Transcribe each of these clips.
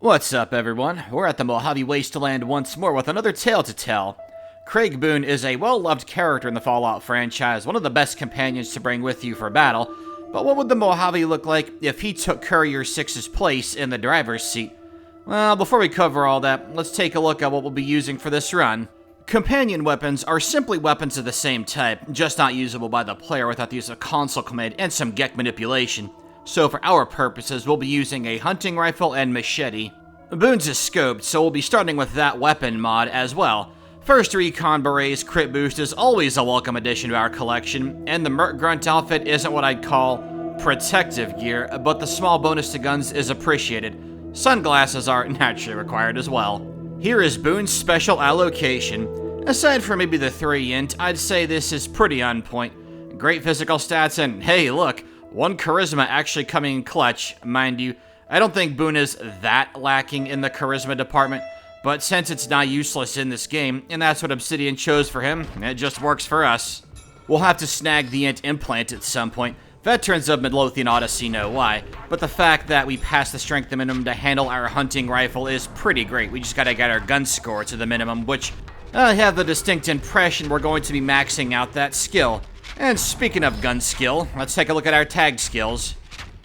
What's up, everyone? We're at the Mojave Wasteland once more with another tale to tell. Craig Boone is a well-loved character in the Fallout franchise, one of the best companions to bring with you for battle, but what would the Mojave look like if he took Courier Six's place in the driver's seat? Well, before we cover all that, let's take a look at what we'll be using for this run. Companion weapons are simply weapons of the same type, just not usable by the player without the use of console command and some Gek manipulation. So for our purposes, we'll be using a hunting rifle and machete. Boone's is scoped, so we'll be starting with that weapon mod as well. First Recon Beret's crit boost is always a welcome addition to our collection, and the Merc Grunt outfit isn't what I'd call protective gear, but the small bonus to guns is appreciated. Sunglasses are naturally required as well. Here is Boone's special allocation. Aside from maybe the 3 int, I'd say this is pretty on point. Great physical stats, and hey look, 1 charisma actually coming in clutch. Mind you, I don't think Boone is that lacking in the charisma department, but since it's not useless in this game, and that's what Obsidian chose for him, it just works for us. We'll have to snag the int implant at some point. Veterans of Midlothian Odyssey know why, but the fact that we passed the strength minimum to handle our hunting rifle is pretty great. We just gotta get our gun score to the minimum, which I have the distinct impression we're going to be maxing out that skill. And speaking of gun skill, let's take a look at our tag skills.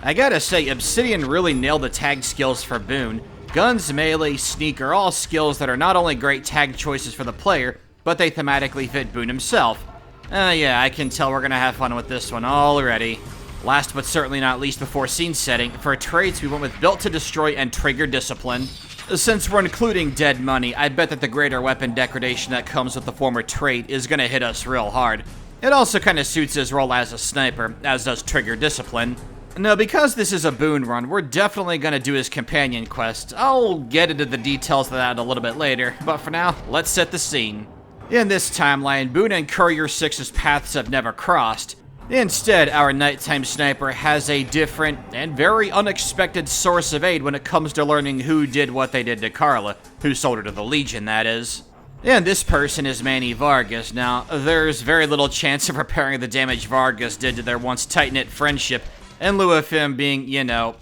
I gotta say, Obsidian really nailed the tag skills for Boone. Guns, melee, sneak are all skills that are not only great tag choices for the player, but they thematically fit Boone himself. Yeah, I can tell we're gonna have fun with this one already. Last but certainly not least before scene setting, for traits we went with Built to Destroy and Trigger Discipline. Since we're including dead money, I bet that the greater weapon degradation that comes with the former trait is gonna hit us real hard. It also kinda suits his role as a sniper, as does Trigger Discipline. Now, because this is a Boone run, we're definitely gonna do his companion quest. I'll get into the details of that a little bit later, but for now, let's set the scene. In this timeline, Boone and Courier Six's paths have never crossed. Instead, our nighttime sniper has a different and very unexpected source of aid when it comes to learning who did what they did to Carla, who sold her to the Legion, that is. And this person is Manny Vargas. Now, there's very little chance of repairing the damage Vargas did to their once tight-knit friendship, in lieu of him being,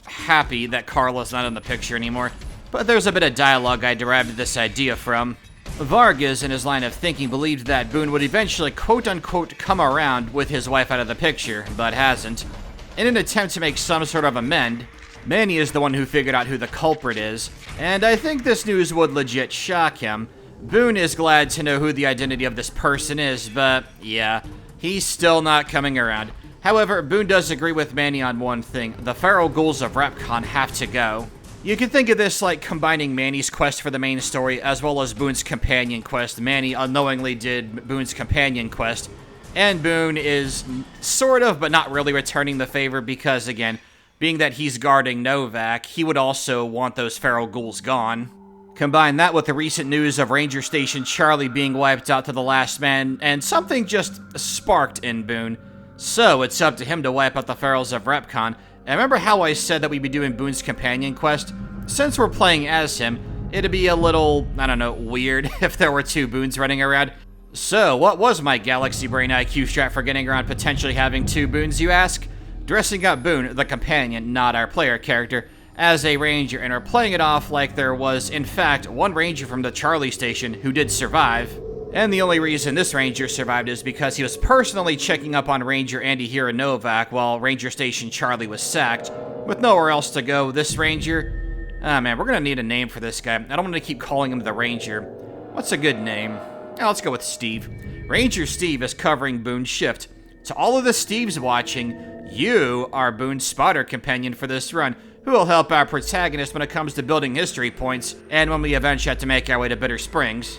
happy that Carla's not in the picture anymore. But there's a bit of dialogue I derived this idea from. Vargas, in his line of thinking, believed that Boone would eventually quote-unquote come around with his wife out of the picture, but hasn't. In an attempt to make some sort of amend, Manny is the one who figured out who the culprit is, and I think this news would legit shock him. Boone is glad to know who the identity of this person is, but yeah, he's still not coming around. However, Boone does agree with Manny on one thing: the feral ghouls of REPCONN have to go. You can think of this like combining Manny's quest for the main story as well as Boone's companion quest. Manny unknowingly did Boone's companion quest, and Boone is sort of, but not really returning the favor because, again, being that he's guarding Novac, he would also want those feral ghouls gone. Combine that with the recent news of Ranger Station Charlie being wiped out to the last man, and something just sparked in Boone. So it's up to him to wipe out the ferals of REPCONN. And remember how I said that we'd be doing Boone's companion quest? Since we're playing as him, it'd be a little, weird if there were 2 Boones running around. So, what was my Galaxy Brain IQ strat for getting around potentially having 2 Boones, you ask? Dressing up Boone, the companion, not our player character, as a ranger, and are playing it off like there was, in fact, 1 ranger from the Charlie station who did survive. And the only reason this ranger survived is because he was personally checking up on Ranger Andy here in Novac while Ranger Station Charlie was sacked. With nowhere else to go, this ranger... man, we're gonna need a name for this guy. I don't want to keep calling him the Ranger. What's a good name? Let's go with Steve. Ranger Steve is covering Boone's shift. To all of the Steves watching, you are Boone's spotter companion for this run, who will help our protagonist when it comes to building history points, and when we eventually have to make our way to Bitter Springs.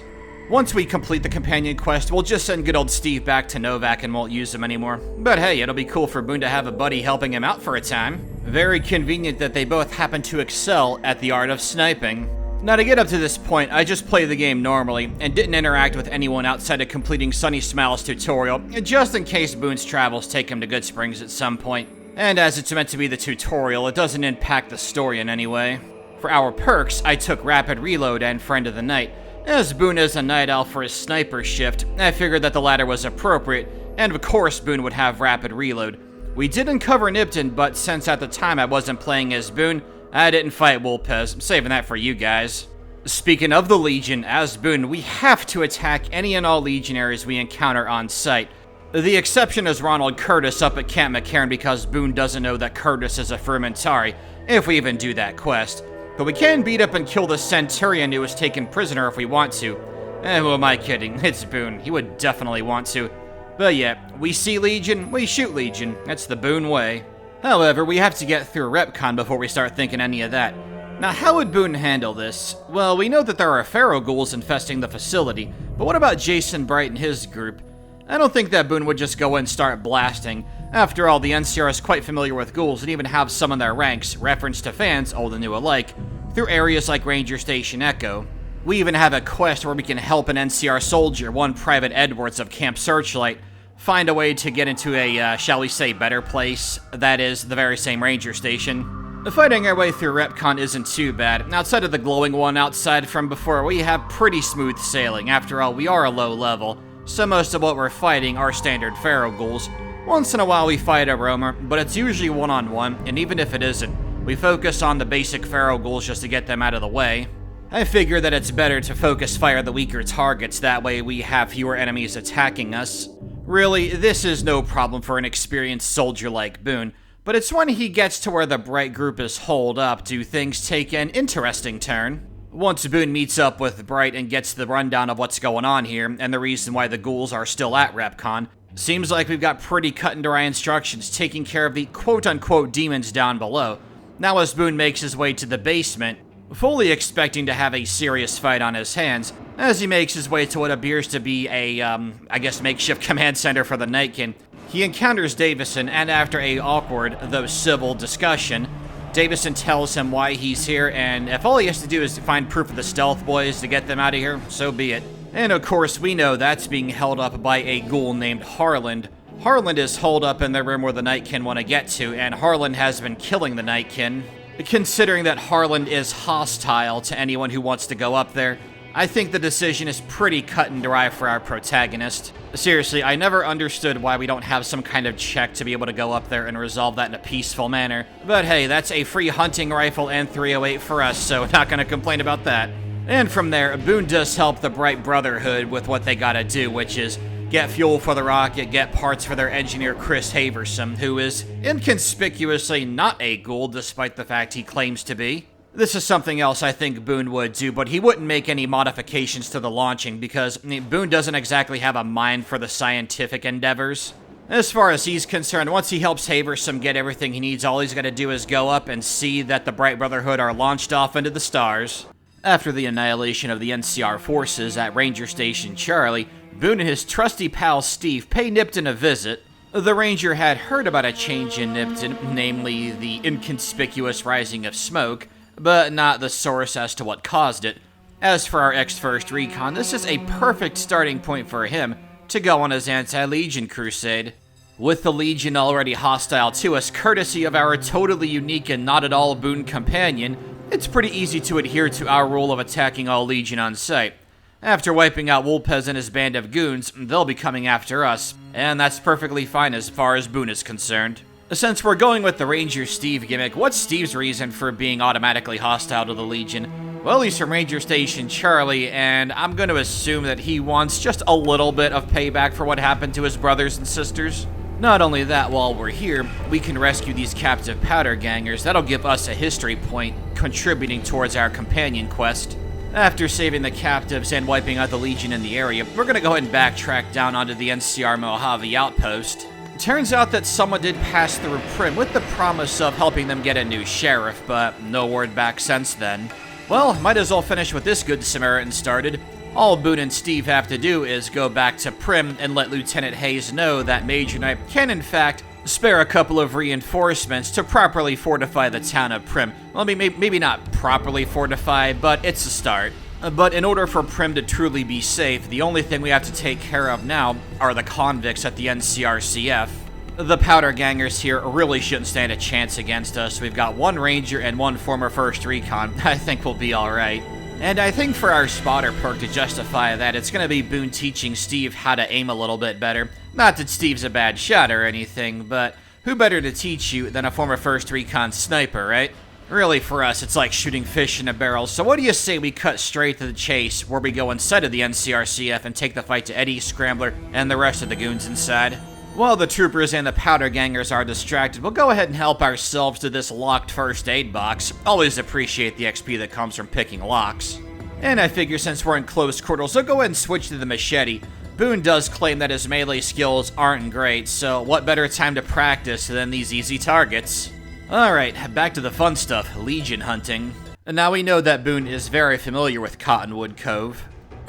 Once we complete the companion quest, we'll just send good old Steve back to Novac and won't use him anymore. But hey, it'll be cool for Boone to have a buddy helping him out for a time. Very convenient that they both happen to excel at the art of sniping. Now, to get up to this point, I just played the game normally and didn't interact with anyone outside of completing Sunny Smiles tutorial, just in case Boone's travels take him to Good Springs at some point. And as it's meant to be the tutorial, it doesn't impact the story in any way. For our perks, I took Rapid Reload and Friend of the Night. As Boone is a night owl for his sniper shift, I figured that the latter was appropriate, and of course Boone would have Rapid Reload. We didn't cover Nipton, but since at the time I wasn't playing as Boone, I didn't fight Wolpez. I'm saving that for you guys. Speaking of the Legion, as Boone, we have to attack any and all Legionaries we encounter on site. The exception is Ronald Curtis up at Camp McCarran because Boone doesn't know that Curtis is a Fermentari, if we even do that quest. But we can beat up and kill the Centurion who was taken prisoner if we want to. Who am I kidding? It's Boone. He would definitely want to. But yeah, we see Legion, we shoot Legion. That's the Boone way. However, we have to get through REPCONN before we start thinking any of that. Now, how would Boone handle this? Well, we know that there are Pharaoh ghouls infesting the facility, but what about Jason Bright and his group? I don't think that Boone would just go and start blasting. After all, the NCR is quite familiar with ghouls and even have some in their ranks, reference to fans, old and new alike, through areas like Ranger Station Echo. We even have a quest where we can help an NCR soldier, one Private Edwards of Camp Searchlight, find a way to get into a, shall we say, better place, that is, the very same ranger station. Fighting our way through REPCONN isn't too bad. Outside of the glowing one outside from before, we have pretty smooth sailing. After all, we are a low level, so most of what we're fighting are standard Pharaoh ghouls. Once in a while we fight a roamer, but it's usually one-on-one, and even if it isn't, we focus on the basic Pharaoh ghouls just to get them out of the way. I figure that it's better to focus fire the weaker targets, that way we have fewer enemies attacking us. Really, this is no problem for an experienced soldier like Boone, but it's when he gets to where the Bright group is holed up do things take an interesting turn. Once Boone meets up with Bright and gets the rundown of what's going on here, and the reason why the ghouls are still at REPCONN, seems like we've got pretty cut and dry instructions taking care of the quote-unquote demons down below. Now as Boone makes his way to the basement, fully expecting to have a serious fight on his hands, as he makes his way to what appears to be a, I guess makeshift command center for the Nightkin, he encounters Davison, and after a awkward, though civil, discussion, Davison tells him why he's here, and if all he has to do is find proof of the Stealth Boys to get them out of here, so be it. And of course, we know that's being held up by a ghoul named Harland. Harland is holed up in the room where the Nightkin want to get to, and Harland has been killing the Nightkin. Considering that Harland is hostile to anyone who wants to go up there, I think the decision is pretty cut and dry for our protagonist. Seriously, I never understood why we don't have some kind of check to be able to go up there and resolve that in a peaceful manner. But hey, that's a free hunting rifle and 308 for us, so not gonna complain about that. And from there, Boone does help the Bright Brotherhood with what they gotta do, which is get fuel for the rocket, get parts for their engineer Chris Haversom, who is inconspicuously not a ghoul despite the fact he claims to be. This is something else I think Boone would do, but he wouldn't make any modifications to the launching because Boone doesn't exactly have a mind for the scientific endeavors. As far as he's concerned, once he helps Haversom get everything he needs, all he's got to do is go up and see that the Bright Brotherhood are launched off into the stars. After the annihilation of the NCR forces at Ranger Station Charlie, Boone and his trusty pal Steve pay Nipton a visit. The Ranger had heard about a change in Nipton, namely the inconspicuous rising of smoke, but not the source as to what caused it. As for our ex-first Recon, this is a perfect starting point for him to go on his anti-Legion crusade. With the Legion already hostile to us, courtesy of our totally unique and not at all Boone companion, it's pretty easy to adhere to our rule of attacking all Legion on sight. After wiping out Wolpez and his band of goons, they'll be coming after us, and that's perfectly fine as far as Boone is concerned. Since we're going with the Ranger Steve gimmick, what's Steve's reason for being automatically hostile to the Legion? Well, he's from Ranger Station Charlie, and I'm going to assume that he wants just a little bit of payback for what happened to his brothers and sisters. Not only that, while we're here, we can rescue these captive powder gangers. That'll give us a history point, contributing towards our companion quest. After saving the captives and wiping out the Legion in the area, we're going to go ahead and backtrack down onto the NCR Mojave outpost. Turns out that someone did pass through Primm with the promise of helping them get a new sheriff, but no word back since then. Well, might as well finish with this good Samaritan started. All Boone and Steve have to do is go back to Primm and let Lieutenant Hayes know that Major Knight can in fact spare a couple of reinforcements to properly fortify the town of Primm. Well, maybe not properly fortify, but it's a start. But in order for Primm to truly be safe, the only thing we have to take care of now are the convicts at the NCRCF. The powder gangers here really shouldn't stand a chance against us. We've got one Ranger and one former First Recon. I think we'll be alright. And I think for our spotter perk to justify that, it's going to be Boone teaching Steve how to aim a little bit better. Not that Steve's a bad shot or anything, but who better to teach you than a former First Recon sniper, right? Really, for us, it's like shooting fish in a barrel, so what do you say we cut straight to the chase, where we go inside of the NCRCF and take the fight to Eddie, Scrambler, and the rest of the goons inside? While the troopers and the powder gangers are distracted, we'll go ahead and help ourselves to this locked first aid box. Always appreciate the XP that comes from picking locks. And I figure since we're in close quarters, we'll go ahead and switch to the machete. Boone does claim that his melee skills aren't great, so what better time to practice than these easy targets? Alright, back to the fun stuff, Legion hunting. Now we know that Boone is very familiar with Cottonwood Cove.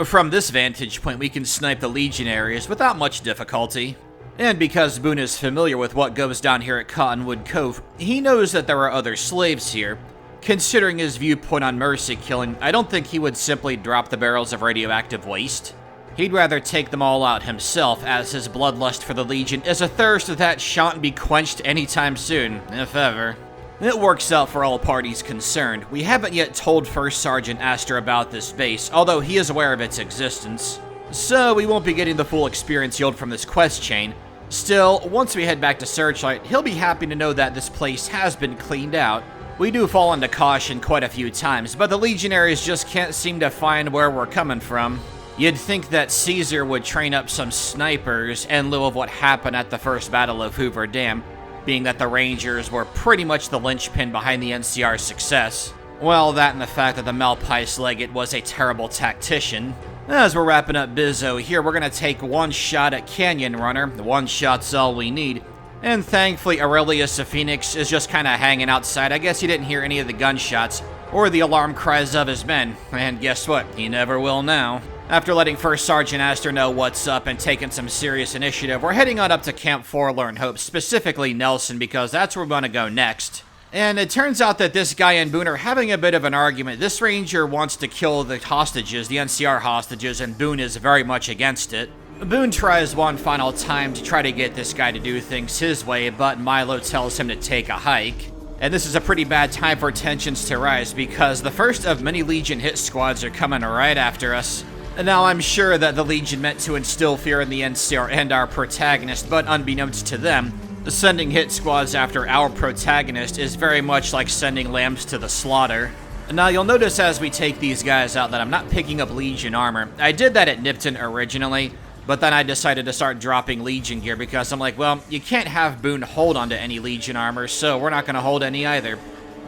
From this vantage point, we can snipe the Legion areas without much difficulty. And because Boone is familiar with what goes down here at Cottonwood Cove, he knows that there are other slaves here. Considering his viewpoint on mercy killing, I don't think he would simply drop the barrels of radioactive waste. He'd rather take them all out himself, as his bloodlust for the Legion is a thirst that shan't be quenched anytime soon, if ever. It works out for all parties concerned. We haven't yet told First Sergeant Astor about this base, although he is aware of its existence. So we won't be getting the full experience yield from this quest chain. Still, once we head back to Searchlight, he'll be happy to know that this place has been cleaned out. We do fall into caution quite a few times, but the Legionaries just can't seem to find where we're coming from. You'd think that Caesar would train up some snipers in lieu of what happened at the first battle of Hoover Dam, being that the Rangers were pretty much the linchpin behind the NCR's success. Well, that and the fact that the Malpais Legate was a terrible tactician. As we're wrapping up Bizzo here, we're gonna take one shot at Canyon Runner. One shot's all we need. And thankfully, Aurelius the Phoenix is just kinda hanging outside. I guess he didn't hear any of the gunshots or the alarm cries of his men. And guess what? He never will now. After letting First Sergeant Astor know what's up and taking some serious initiative, we're heading on up to Camp Forlorn Hope, specifically Nelson, because that's where we're gonna go next. And it turns out that this guy and Boone are having a bit of an argument. This ranger wants to kill the hostages, the NCR hostages, and Boone is very much against it. Boone tries one final time to try to get this guy to do things his way, but Milo tells him to take a hike. And this is a pretty bad time for tensions to rise, because the first of many Legion hit squads are coming right after us. Now, I'm sure that the Legion meant to instill fear in the NCR and our protagonist, but unbeknownst to them, sending hit squads after our protagonist is very much like sending lambs to the slaughter. Now, you'll notice as we take these guys out that I'm not picking up Legion armor. I did that at Nipton originally, but then I decided to start dropping Legion gear because I'm like, well, you can't have Boone hold onto any Legion armor, so we're not going to hold any either.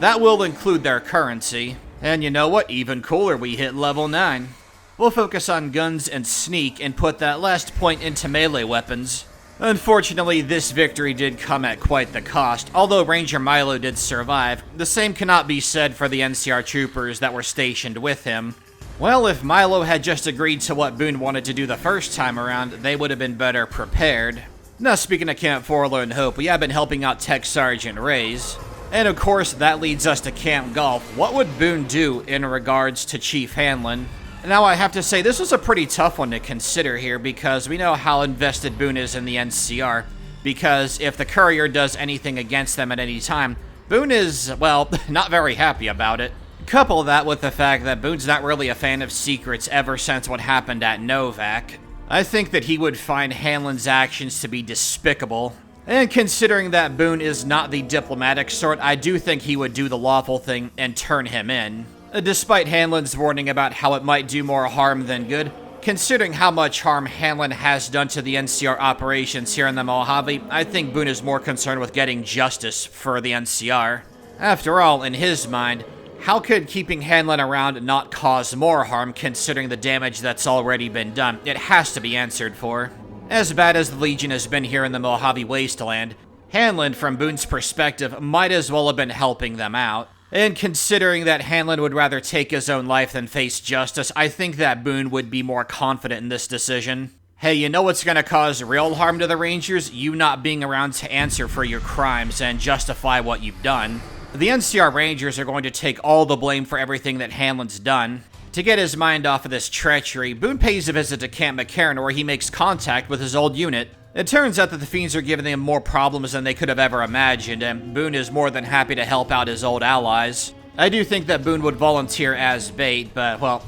That will include their currency. And you know what? Even cooler, we hit level 9. We'll focus on guns and sneak and put that last point into melee weapons. Unfortunately, this victory did come at quite the cost. Although Ranger Milo did survive, the same cannot be said for the NCR troopers that were stationed with him. Well, if Milo had just agreed to what Boone wanted to do the first time around, they would have been better prepared. Now, speaking of Camp Forlorn Hope, we have been helping out Tech Sergeant Reyes. And of course, that leads us to Camp Golf. What would Boone do in regards to Chief Hanlon? Now, I have to say, this was a pretty tough one to consider here because we know how invested Boone is in the NCR. Because if the Courier does anything against them at any time, Boone is, well, not very happy about it. Couple that with the fact that Boone's not really a fan of secrets ever since what happened at Novac. I think that he would find Hanlon's actions to be despicable. And considering that Boone is not the diplomatic sort, I do think he would do the lawful thing and turn him in. Despite Hanlon's warning about how it might do more harm than good, considering how much harm Hanlon has done to the NCR operations here in the Mojave, I think Boone is more concerned with getting justice for the NCR. After all, in his mind, how could keeping Hanlon around not cause more harm considering the damage that's already been done? It has to be answered for. As bad as the Legion has been here in the Mojave Wasteland, Hanlon, from Boone's perspective, might as well have been helping them out. And considering that Hanlon would rather take his own life than face justice, I think that Boone would be more confident in this decision. Hey, you know what's gonna cause real harm to the Rangers? You not being around to answer for your crimes and justify what you've done. The NCR Rangers are going to take all the blame for everything that Hanlon's done. To get his mind off of this treachery, Boone pays a visit to Camp McCarran where he makes contact with his old unit. It turns out that the Fiends are giving him more problems than they could have ever imagined, and Boone is more than happy to help out his old allies. I do think that Boone would volunteer as bait, but, well,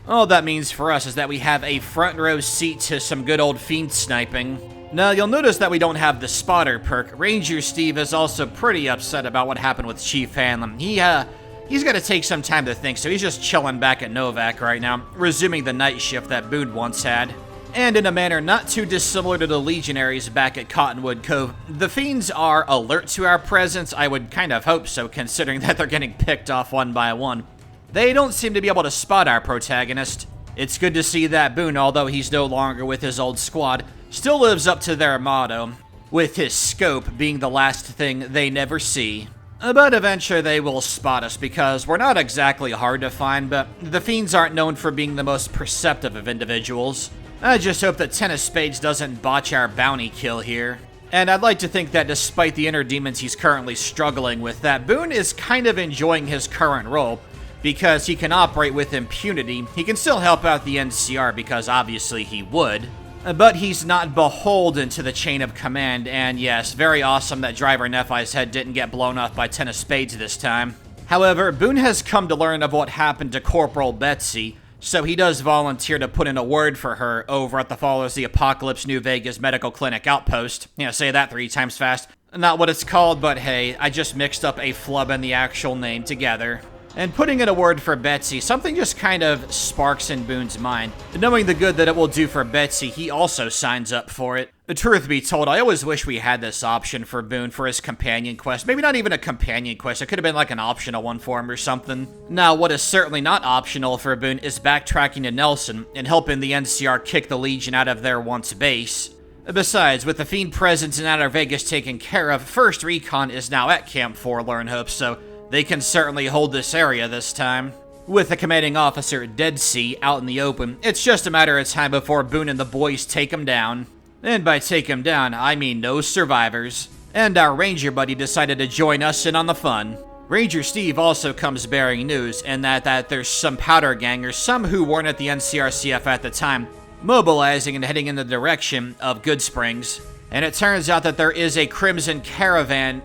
all that means for us is that we have a front row seat to some good old Fiend sniping. Now, you'll notice that we don't have the spotter perk. Ranger Steve is also pretty upset about what happened with Chief Hanlon. He's got to take some time to think, so he's just chilling back at Novac right now, resuming the night shift that Boone once had. And in a manner not too dissimilar to the Legionaries back at Cottonwood Cove, the Fiends are alert to our presence. I would kind of hope so, considering that they're getting picked off one by one. They don't seem to be able to spot our protagonist. It's good to see that Boone, although he's no longer with his old squad, still lives up to their motto, with his scope being the last thing they never see. But eventually they will spot us because we're not exactly hard to find, but the Fiends aren't known for being the most perceptive of individuals. I just hope that Ten of Spades doesn't botch our bounty kill here. And I'd like to think that despite the inner demons he's currently struggling with, that Boone is kind of enjoying his current role, because he can operate with impunity. He can still help out the NCR because obviously he would, but he's not beholden to the chain of command, and yes, very awesome that Driver Nephi's head didn't get blown off by Ten of Spades this time. However, Boone has come to learn of what happened to Corporal Betsy, so he does volunteer to put in a word for her over at the Follows the Apocalypse New Vegas Medical Clinic outpost. Say that 3 times fast. Not what it's called, but hey, I just mixed up a flub and the actual name together. And putting in a word for Betsy, something just kind of sparks in Boone's mind. Knowing the good that it will do for Betsy, he also signs up for it. The truth be told, I always wish we had this option for Boone for his companion quest. Maybe not even a companion quest, it could have been like an optional one for him or something. Now, what is certainly not optional for Boone is backtracking to Nelson and helping the NCR kick the Legion out of their once base. Besides, with the Fiend presence in Outer Vegas taken care of, First Recon is now at Camp Forlorn Hope, so they can certainly hold this area this time. With the commanding officer, DaiShi, out in the open, it's just a matter of time before Boone and the boys take him down. And by take him down, I mean no survivors. And our ranger buddy decided to join us in on the fun. Ranger Steve also comes bearing news, and that there's some powder gangers, some who weren't at the NCRCF at the time, mobilizing and heading in the direction of Good Springs. And it turns out that there is a Crimson caravaner,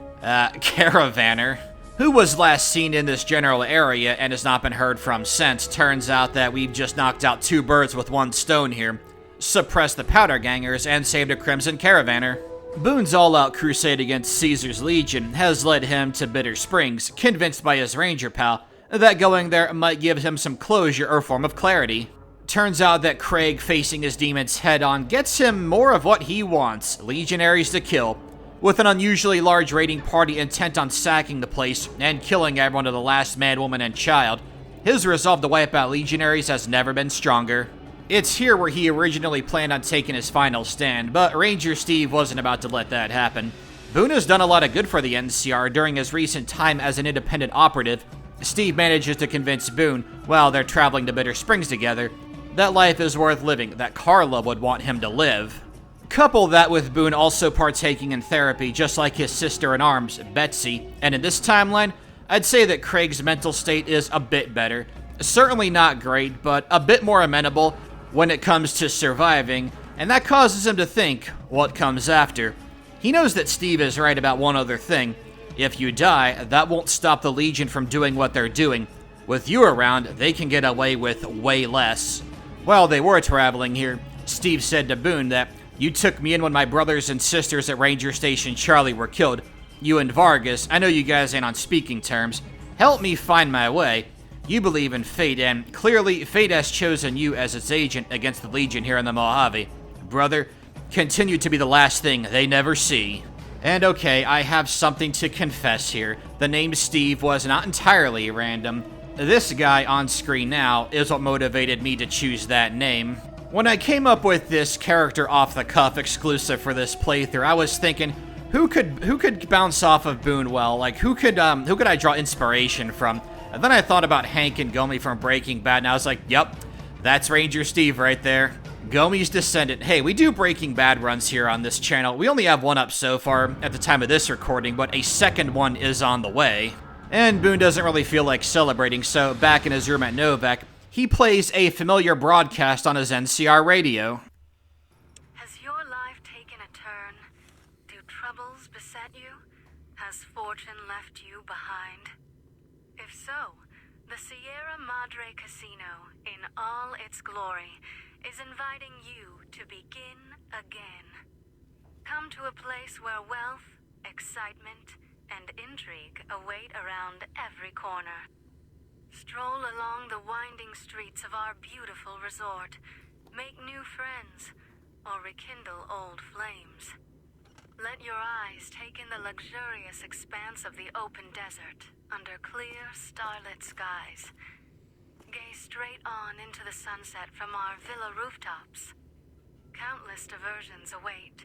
who was last seen in this general area and has not been heard from since. Turns out that we've just knocked out 2 birds with 1 stone here. Suppressed the powder gangers and saved a Crimson caravaner. Boone's all-out crusade against Caesar's Legion has led him to Bitter Springs, convinced by his ranger pal that going there might give him some closure or form of clarity. Turns out that Craig facing his demons head-on gets him more of what he wants, legionaries to kill, with an unusually large raiding party intent on sacking the place and killing everyone to the last man, woman, and child. His resolve to wipe out legionaries has never been stronger. It's here where he originally planned on taking his final stand, but Ranger Steve wasn't about to let that happen. Boone has done a lot of good for the NCR during his recent time as an independent operative. Steve manages to convince Boone, while they're traveling to Bitter Springs together, that life is worth living, that Carla would want him to live. Couple that with Boone also partaking in therapy, just like his sister-in-arms, Betsy, and in this timeline, I'd say that Craig's mental state is a bit better. Certainly not great, but a bit more amenable when it comes to surviving, and that causes him to think what comes after. He knows that Steve is right about one other thing. If you die, that won't stop the Legion from doing what they're doing. With you around, they can get away with way less. While they were traveling here, Steve said to Boone that, "You took me in when my brothers and sisters at Ranger Station Charlie were killed. You and Vargas, I know you guys ain't on speaking terms. Help me find my way. You believe in fate, and clearly fate has chosen you as its agent against the Legion here in the Mojave. Brother, continue to be the last thing they never see." And okay, I have something to confess here. The name Steve was not entirely random. This guy on screen now is what motivated me to choose that name. When I came up with this character off-the-cuff exclusive for this playthrough, I was thinking, who could bounce off of Boone well? Like, who could I draw inspiration from? And then I thought about Hank and Gomi from Breaking Bad, and I was like, yep, that's Ranger Steve right there. Gomi's descendant. Hey, we do Breaking Bad runs here on this channel. We only have one up so far at the time of this recording, but a second one is on the way. And Boone doesn't really feel like celebrating, so back in his room at Novac, he plays a familiar broadcast on his NCR radio. Has your life taken a turn? Do troubles beset you? Has fortune left you behind? If so, the Sierra Madre Casino, in all its glory, is inviting you to begin again. Come to a place where wealth, excitement, and intrigue await around every corner. Stroll along the winding streets of our beautiful resort, make new friends, or rekindle old flames. Let your eyes take in the luxurious expanse of the open desert under clear, starlit skies. Gaze straight on into the sunset from our villa rooftops. Countless diversions await.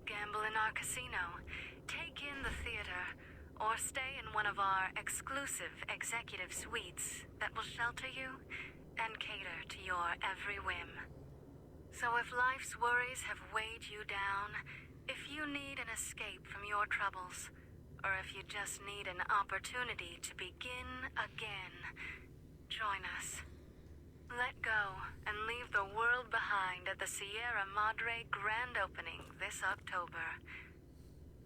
Gamble in our casino, take in the theater, or stay in one of our exclusive executive suites that will shelter you and cater to your every whim. So if life's worries have weighed you down, if you need an escape from your troubles, or if you just need an opportunity to begin again, join us. Let go and leave the world behind at the Sierra Madre grand opening this October.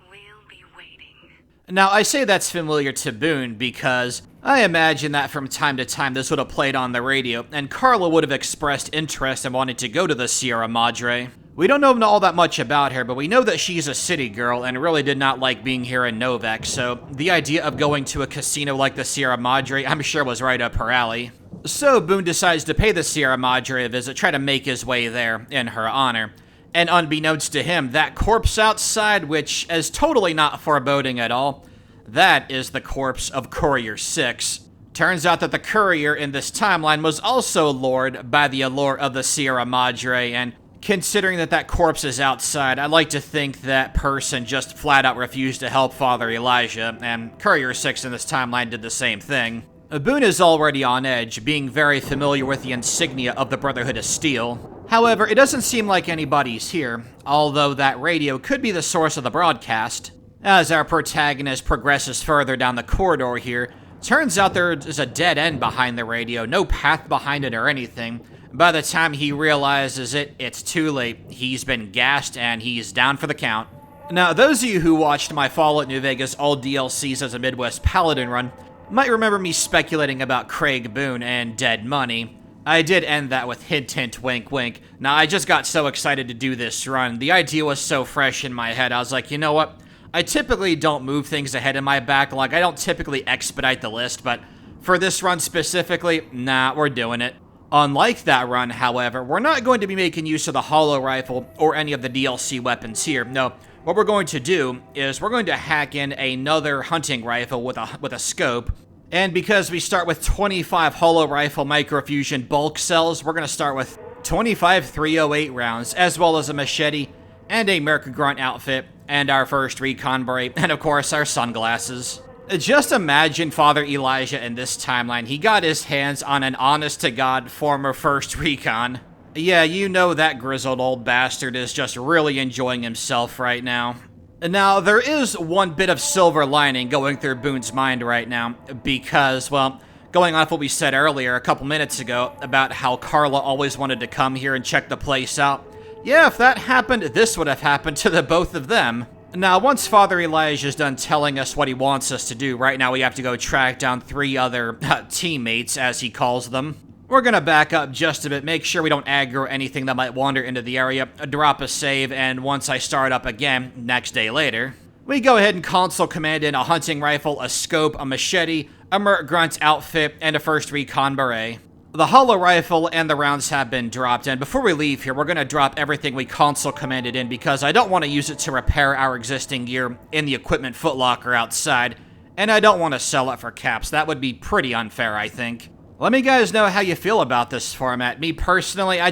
We'll be waiting. Now, I say that's familiar to Boone because I imagine that from time to time this would have played on the radio, and Carla would have expressed interest and wanted to go to the Sierra Madre. We don't know all that much about her, but we know that she's a city girl and really did not like being here in Novac, so the idea of going to a casino like the Sierra Madre I'm sure was right up her alley. So Boone decides to pay the Sierra Madre a visit, try to make his way there in her honor. And unbeknownst to him, that corpse outside, which is totally not foreboding at all, that is the corpse of Courier Six. Turns out that the Courier in this timeline was also lured by the allure of the Sierra Madre, and considering that that corpse is outside, I like to think that person just flat out refused to help Father Elijah, and Courier Six in this timeline did the same thing. Boone is already on edge, being very familiar with the insignia of the Brotherhood of Steel. However, it doesn't seem like anybody's here, although that radio could be the source of the broadcast. As our protagonist progresses further down the corridor here, turns out there is a dead end behind the radio, no path behind it or anything. By the time he realizes it, it's too late. He's been gassed and he's down for the count. Now, those of you who watched my Fallout New Vegas all DLCs as a Midwest Paladin run might remember me speculating about Craig Boone and dead money. I did end that with hint hint wink wink. Now, I just got so excited to do this run. The idea was so fresh in my head, I was like, you know what? I typically don't move things ahead in my backlog. I don't typically expedite the list, but for this run specifically, nah, we're doing it. Unlike that run, however, we're not going to be making use of the hollow rifle or any of the DLC weapons here. No, what we're going to do is we're going to hack in another hunting rifle with a scope. And because we start with 25 hollow rifle microfusion bulk cells, we're going to start with 25 308 rounds, as well as a machete and a Merc Grunt outfit, and our first recon beret, and of course our sunglasses. Just imagine Father Elijah in this timeline. He got his hands on an honest-to-God former first recon. Yeah, you know that grizzled old bastard is just really enjoying himself right now. Now, there is one bit of silver lining going through Boone's mind right now, because, well, going off what we said earlier a couple minutes ago about how Carla always wanted to come here and check the place out. Yeah, if that happened, this would have happened to the both of them. Now, once Father Elijah's done telling us what he wants us to do, right now we have to go track down 3 other teammates, as he calls them. We're gonna back up just a bit, make sure we don't aggro anything that might wander into the area, drop a save, and once I start up again, next day later, we go ahead and console command in a hunting rifle, a scope, a machete, a Merc Grunt outfit, and a first recon beret. The hollow rifle and the rounds have been dropped, and before we leave here, we're going to drop everything we console commanded in because I don't want to use it to repair our existing gear in the equipment footlocker outside, and I don't want to sell it for caps. That would be pretty unfair, I think. Let me guys know how you feel about this format. Me personally, I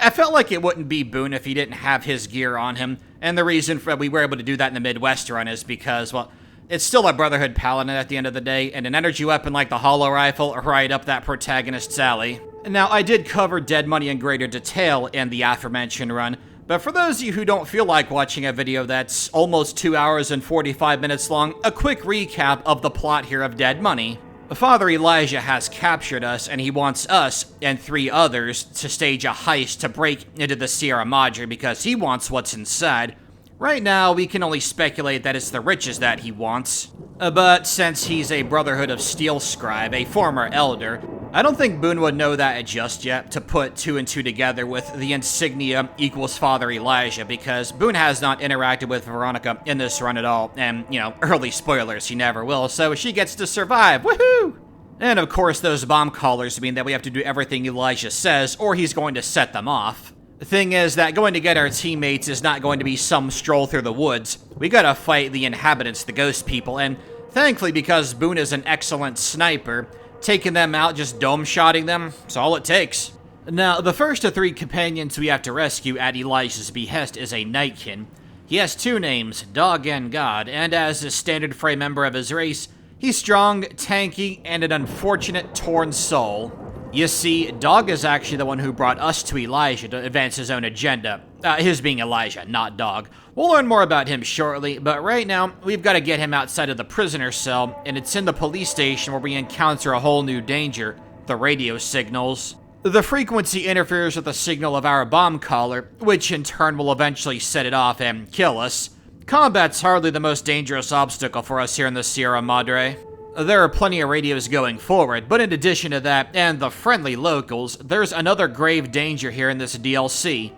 felt like it wouldn't be Boone if he didn't have his gear on him, and the reason we were able to do that in the Midwest run is because, well, it's still a Brotherhood Paladin at the end of the day, and an energy weapon like the hollow rifle right up that protagonist's alley. Now, I did cover dead money in greater detail in the aforementioned run, but for those of you who don't feel like watching a video that's almost 2 hours and 45 minutes long, a quick recap of the plot here of Dead Money. Father Elijah has captured us, and he wants us and 3 others to stage a heist to break into the Sierra Madre because he wants what's inside. Right now, we can only speculate that it's the riches that he wants. But since he's a Brotherhood of Steel scribe, a former elder, I don't think Boone would know that just yet to put 2 and 2 together with the insignia equals Father Elijah, because Boone has not interacted with Veronica in this run at all, and, you know, early spoilers, he never will, so she gets to survive, woohoo! And of course those bomb callers mean that we have to do everything Elijah says, or he's going to set them off. The thing is that going to get our teammates is not going to be some stroll through the woods. We gotta fight the inhabitants, the ghost people, and thankfully because Boone is an excellent sniper, taking them out, just dome-shotting them, is all it takes. Now, the first of 3 companions we have to rescue at Elijah's behest is a Nightkin. He has 2 names, Dog and God, and as a standard frame member of his race, he's strong, tanky, and an unfortunate torn soul. You see, Dog is actually the one who brought us to Elijah to advance his own agenda. His being Elijah, not Dog. We'll learn more about him shortly, but right now, we've got to get him outside of the prisoner cell, and it's in the police station where we encounter a whole new danger, the radio signals. The frequency interferes with the signal of our bomb caller, which in turn will eventually set it off and kill us. Combat's hardly the most dangerous obstacle for us here in the Sierra Madre. There are plenty of radios going forward, but in addition to that, and the friendly locals, there's another grave danger here in this DLC.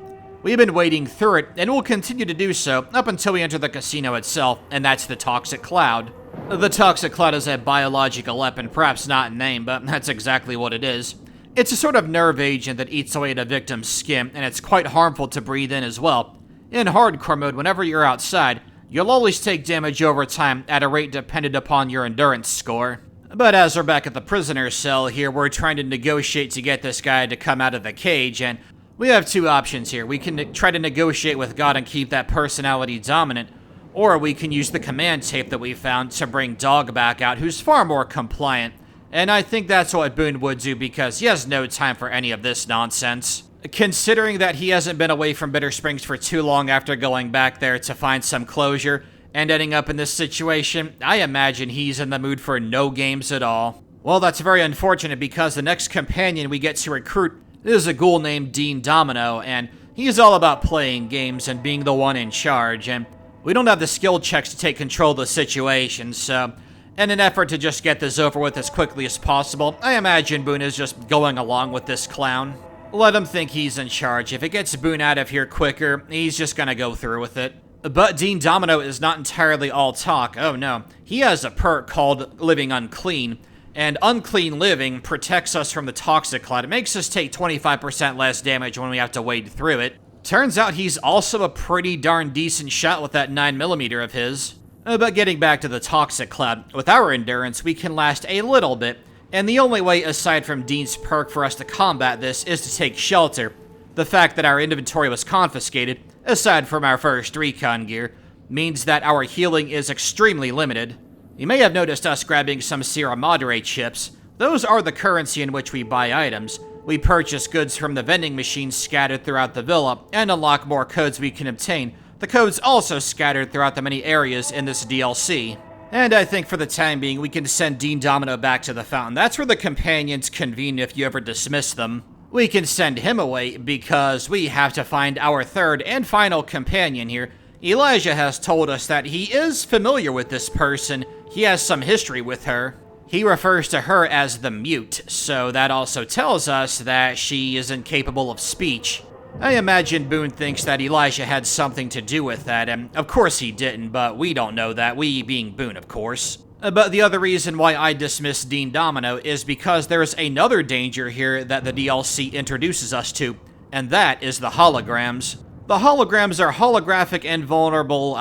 We've been wading through it, and we'll continue to do so up until we enter the casino itself, and that's the Toxic Cloud. The Toxic Cloud is a biological weapon, perhaps not in name, but that's exactly what it is. It's a sort of nerve agent that eats away at a victim's skin, and it's quite harmful to breathe in as well. In hardcore mode, whenever you're outside, you'll always take damage over time at a rate dependent upon your endurance score. But as we're back at the prisoner cell here, we're trying to negotiate to get this guy to come out of the cage, and we have 2 options here. We can try to negotiate with God and keep that personality dominant, or we can use the command tape that we found to bring Dog back out, who's far more compliant. And I think that's what Boone would do because he has no time for any of this nonsense. Considering that he hasn't been away from Bitter Springs for too long after going back there to find some closure and ending up in this situation, I imagine he's in the mood for no games at all. Well, that's very unfortunate because the next companion we get to recruit is a ghoul named Dean Domino, and he's all about playing games and being the one in charge, and we don't have the skill checks to take control of the situation, so in an effort to just get this over with as quickly as possible, I imagine Boone is just going along with this clown. Let him think he's in charge. If it gets Boone out of here quicker, he's just gonna go through with it. But Dean Domino is not entirely all talk. Oh no. He has a perk called Living Unclean, and Unclean Living protects us from the Toxic Cloud. It makes us take 25% less damage when we have to wade through it. Turns out he's also a pretty darn decent shot with that 9mm of his. But getting back to the Toxic Cloud, with our endurance, we can last a little bit, and the only way aside from Dean's perk for us to combat this is to take shelter. The fact that our inventory was confiscated, aside from our first recon gear, means that our healing is extremely limited. You may have noticed us grabbing some Sierra Madre chips. Those are the currency in which we buy items. We purchase goods from the vending machines scattered throughout the villa, and unlock more codes we can obtain. The codes also scattered throughout the many areas in this DLC. And I think for the time being, we can send Dean Domino back to the fountain. That's where the companions convene if you ever dismiss them. We can send him away because we have to find our third and final companion here. Elijah has told us that he is familiar with this person. He has some history with her. He refers to her as the Mute, so that also tells us that she is incapable of speech. I imagine Boone thinks that Elijah had something to do with that, and of course he didn't, but we don't know that, we being Boone, of course. But the other reason why I dismissed Dean Domino is because there's another danger here that the DLC introduces us to, and that is the holograms. The holograms are holographic invulnerable,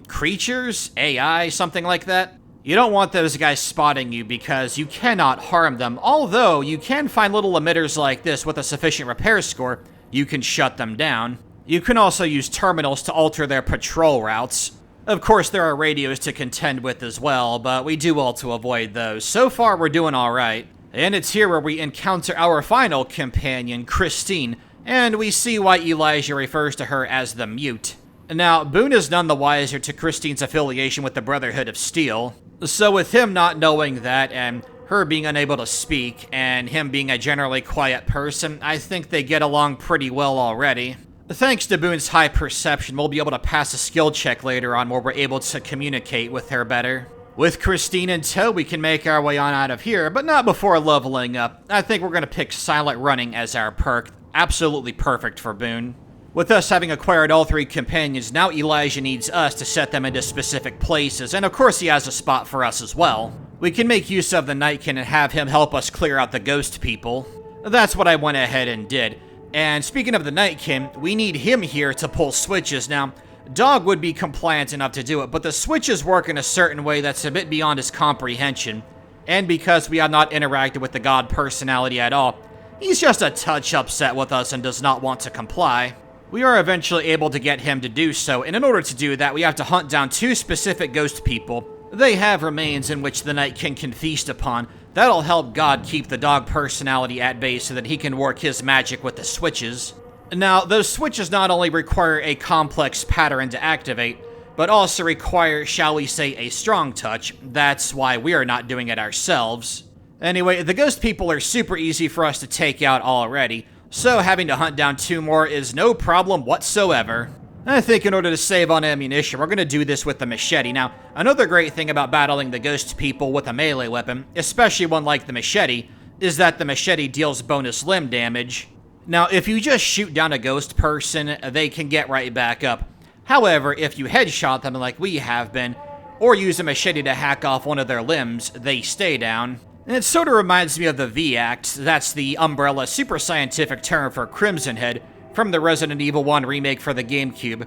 creatures? AI? Something like that? You don't want those guys spotting you because you cannot harm them, although you can find little emitters like this with a sufficient repair score. You can shut them down. You can also use terminals to alter their patrol routes. Of course, there are radios to contend with as well, but we do well to avoid those. So far, we're doing alright. And it's here where we encounter our final companion, Christine, and we see why Elijah refers to her as the Mute. Now, Boone is none the wiser to Christine's affiliation with the Brotherhood of Steel. So with him not knowing that, and her being unable to speak, and him being a generally quiet person, I think they get along pretty well already. Thanks to Boone's high perception, we'll be able to pass a skill check later on where we're able to communicate with her better. With Christine in tow, we can make our way on out of here, but not before leveling up. I think we're going to pick Silent Running as our perk. Absolutely perfect for Boone. With us having acquired all 3 companions, now Elijah needs us to set them into specific places, and of course he has a spot for us as well. We can make use of the Nightkin and have him help us clear out the ghost people. That's what I went ahead and did. And speaking of the Nightkin, we need him here to pull switches. Now, Dog would be compliant enough to do it, but the switches work in a certain way that's a bit beyond his comprehension. And because we have not interacted with the god personality at all, he's just a touch upset with us and does not want to comply. We are eventually able to get him to do so, and in order to do that, we have to hunt down 2 specific ghost people. They have remains in which the Nightkin can feast upon. That'll help God keep the dog personality at bay so that he can work his magic with the switches. Now, those switches not only require a complex pattern to activate, but also require, shall we say, a strong touch. That's why we are not doing it ourselves. Anyway, the ghost people are super easy for us to take out already, so having to hunt down 2 more is no problem whatsoever. I think in order to save on ammunition, we're going to do this with the machete. Now, another great thing about battling the ghost people with a melee weapon, especially one like the machete, is that the machete deals bonus limb damage. Now, if you just shoot down a ghost person, they can get right back up. However, if you headshot them like we have been, or use a machete to hack off one of their limbs, they stay down. And it sort of reminds me of the V-Act. That's the Umbrella super scientific term for Crimson Head from the Resident Evil 1 remake for the GameCube.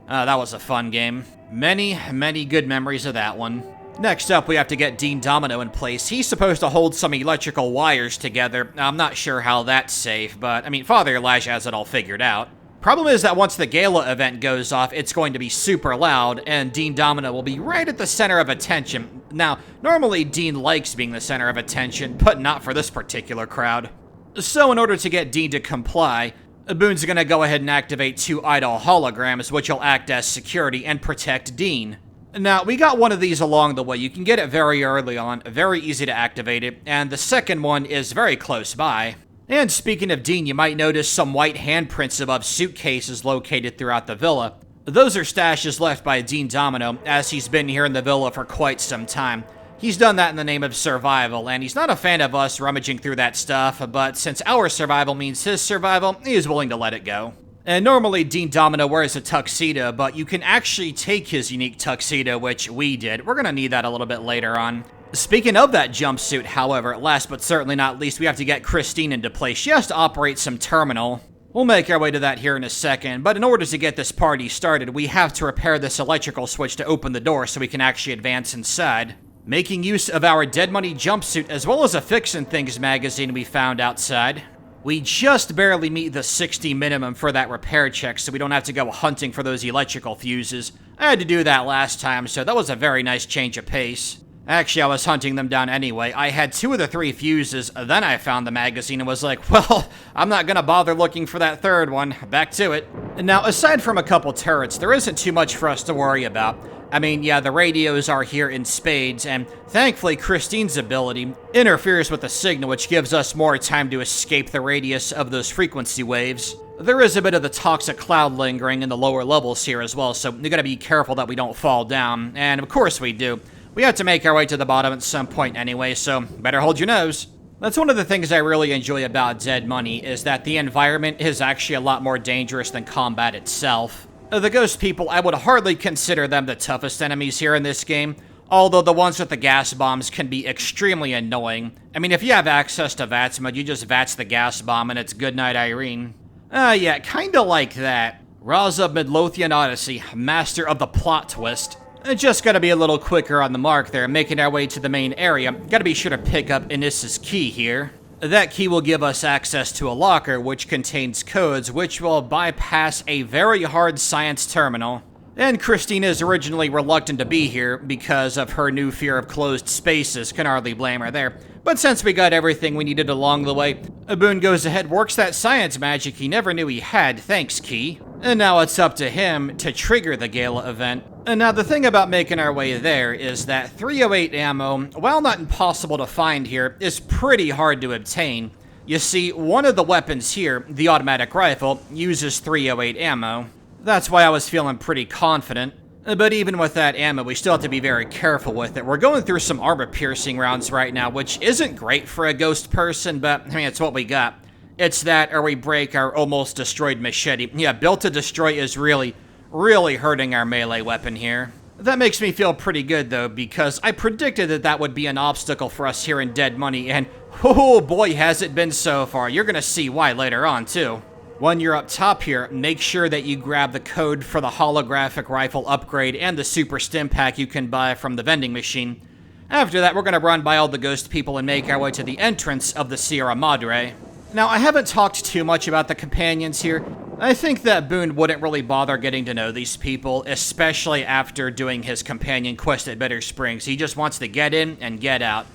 That was a fun game. Many good memories of that one. Next up, we have to get Dean Domino in place. He's supposed to hold some electrical wires together. I'm not sure how that's safe, but, I mean, Father Elijah has it all figured out. Problem is that once the Gala event goes off, it's going to be super loud, and Dean Domino will be right at the center of attention. Now, normally Dean likes being the center of attention, but not for this particular crowd. So in order to get Dean to comply, Boone's gonna go ahead and activate 2 idle holograms, which will act as security and protect Dean. Now, we got one of these along the way. You can get it very early on, very easy to activate it, and the second one is very close by. And speaking of Dean, you might notice some white handprints above suitcases located throughout the villa. Those are stashes left by Dean Domino, as he's been here in the villa for quite some time. He's done that in the name of survival, and he's not a fan of us rummaging through that stuff, but since our survival means his survival, he is willing to let it go. And normally Dean Domino wears a tuxedo, but you can actually take his unique tuxedo, which we did. We're gonna need that a little bit later on. Speaking of that jumpsuit, however, last but certainly not least, we have to get Christine into place. She has to operate some terminal. We'll make our way to that here in a second, but in order to get this party started, we have to repair this electrical switch to open the door so we can actually advance inside. Making use of our Dead Money jumpsuit as well as a Fixin' Things magazine we found outside. We just barely meet the 60 minimum for that repair check, so we don't have to go hunting for those electrical fuses. I had to do that last time, so that was a very nice change of pace. Actually, I was hunting them down anyway. I had 2 of the 3 fuses, then I found the magazine and was like, well, I'm not gonna bother looking for that 3rd one. Back to it. Now, aside from a couple turrets, there isn't too much for us to worry about. I mean, yeah, the radios are here in spades, and thankfully Christine's ability interferes with the signal, which gives us more time to escape the radius of those frequency waves. There is a bit of the toxic cloud lingering in the lower levels here as well, so you gotta be careful that we don't fall down, and of course we do. We have to make our way to the bottom at some point anyway, so better hold your nose. That's one of the things I really enjoy about Dead Money, is that the environment is actually a lot more dangerous than combat itself. The ghost people, I would hardly consider them the toughest enemies here in this game, although the ones with the gas bombs can be extremely annoying. I mean, if you have access to VATS mode, you just VATS the gas bomb and it's goodnight Irene. Yeah, kinda like that. Raza of Midlothian Odyssey, master of the plot twist. Just gotta be a little quicker on the mark there, making our way to the main area. Gotta be sure to pick up Inis's key here. That key will give us access to a locker which contains codes which will bypass a very hard science terminal. And Christine is originally reluctant to be here because of her new fear of closed spaces, can hardly blame her there. But since we got everything we needed along the way, Boone goes ahead, works that science magic he never knew he had, thanks Key. And now it's up to him to trigger the Gala event. And now the thing about making our way there is that 308 ammo, while not impossible to find here, is pretty hard to obtain. You see, one of the weapons here, the automatic rifle, uses 308 ammo. That's why I was feeling pretty confident. But even with that ammo, we still have to be very careful with it. We're going through some armor-piercing rounds right now, which isn't great for a ghost person, but, I mean, it's what we got. It's that, or we break our almost destroyed machete. Yeah, built to destroy is really hurting our melee weapon here. That makes me feel pretty good, though, because I predicted that that would be an obstacle for us here in Dead Money, and oh boy, has it been so far. You're gonna see why later on, too. When you're up top here, make sure that you grab the code for the holographic rifle upgrade and the super stim pack you can buy from the vending machine. After that, we're gonna run by all the ghost people and make our way to the entrance of the Sierra Madre. Now, I haven't talked too much about the companions here. I think that Boone wouldn't really bother getting to know these people, especially after doing his companion quest at Bitter Springs. He just wants to get in and get out.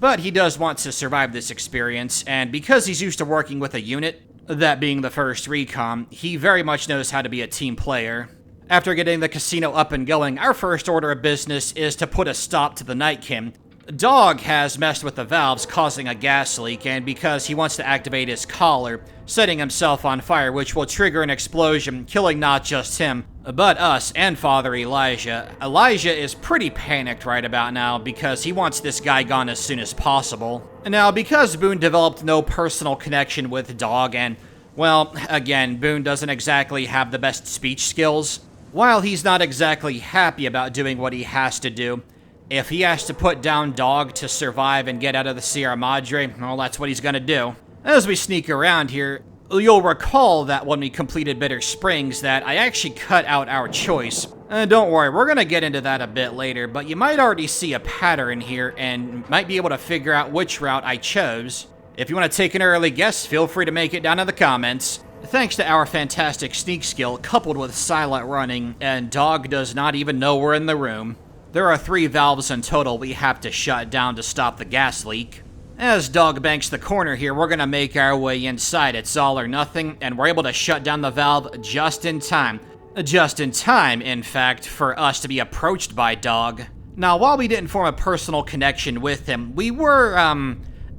But he does want to survive this experience, and because he's used to working with a unit, that being the first Recon, he very much knows how to be a team player. After getting the casino up and going, our first order of business is to put a stop to the Nightkin. Dog has messed with the valves, causing a gas leak, and because he wants to activate his collar, setting himself on fire, which will trigger an explosion, killing not just him, but us and Father Elijah. Elijah is pretty panicked right about now because he wants this guy gone as soon as possible. Now, because Boone developed no personal connection with Dog, and, well, again, Boone doesn't exactly have the best speech skills, while he's not exactly happy about doing what he has to do, if he has to put down Dog to survive and get out of the Sierra Madre, well, that's what he's gonna do. As we sneak around here, you'll recall that when we completed Bitter Springs that I actually cut out our choice. Don't worry, we're gonna get into that a bit later, but you might already see a pattern here and might be able to figure out which route I chose. If you want to take an early guess, feel free to make it down in the comments. Thanks to our fantastic sneak skill coupled with silent running, and Dog does not even know we're in the room. There are 3 valves in total we have to shut down to stop the gas leak. As Dog banks the corner here, we're gonna make our way inside. It's all or nothing, and we're able to shut down the valve just in time. Just in time, in fact, for us to be approached by Dog. Now, while we didn't form a personal connection with him, we were,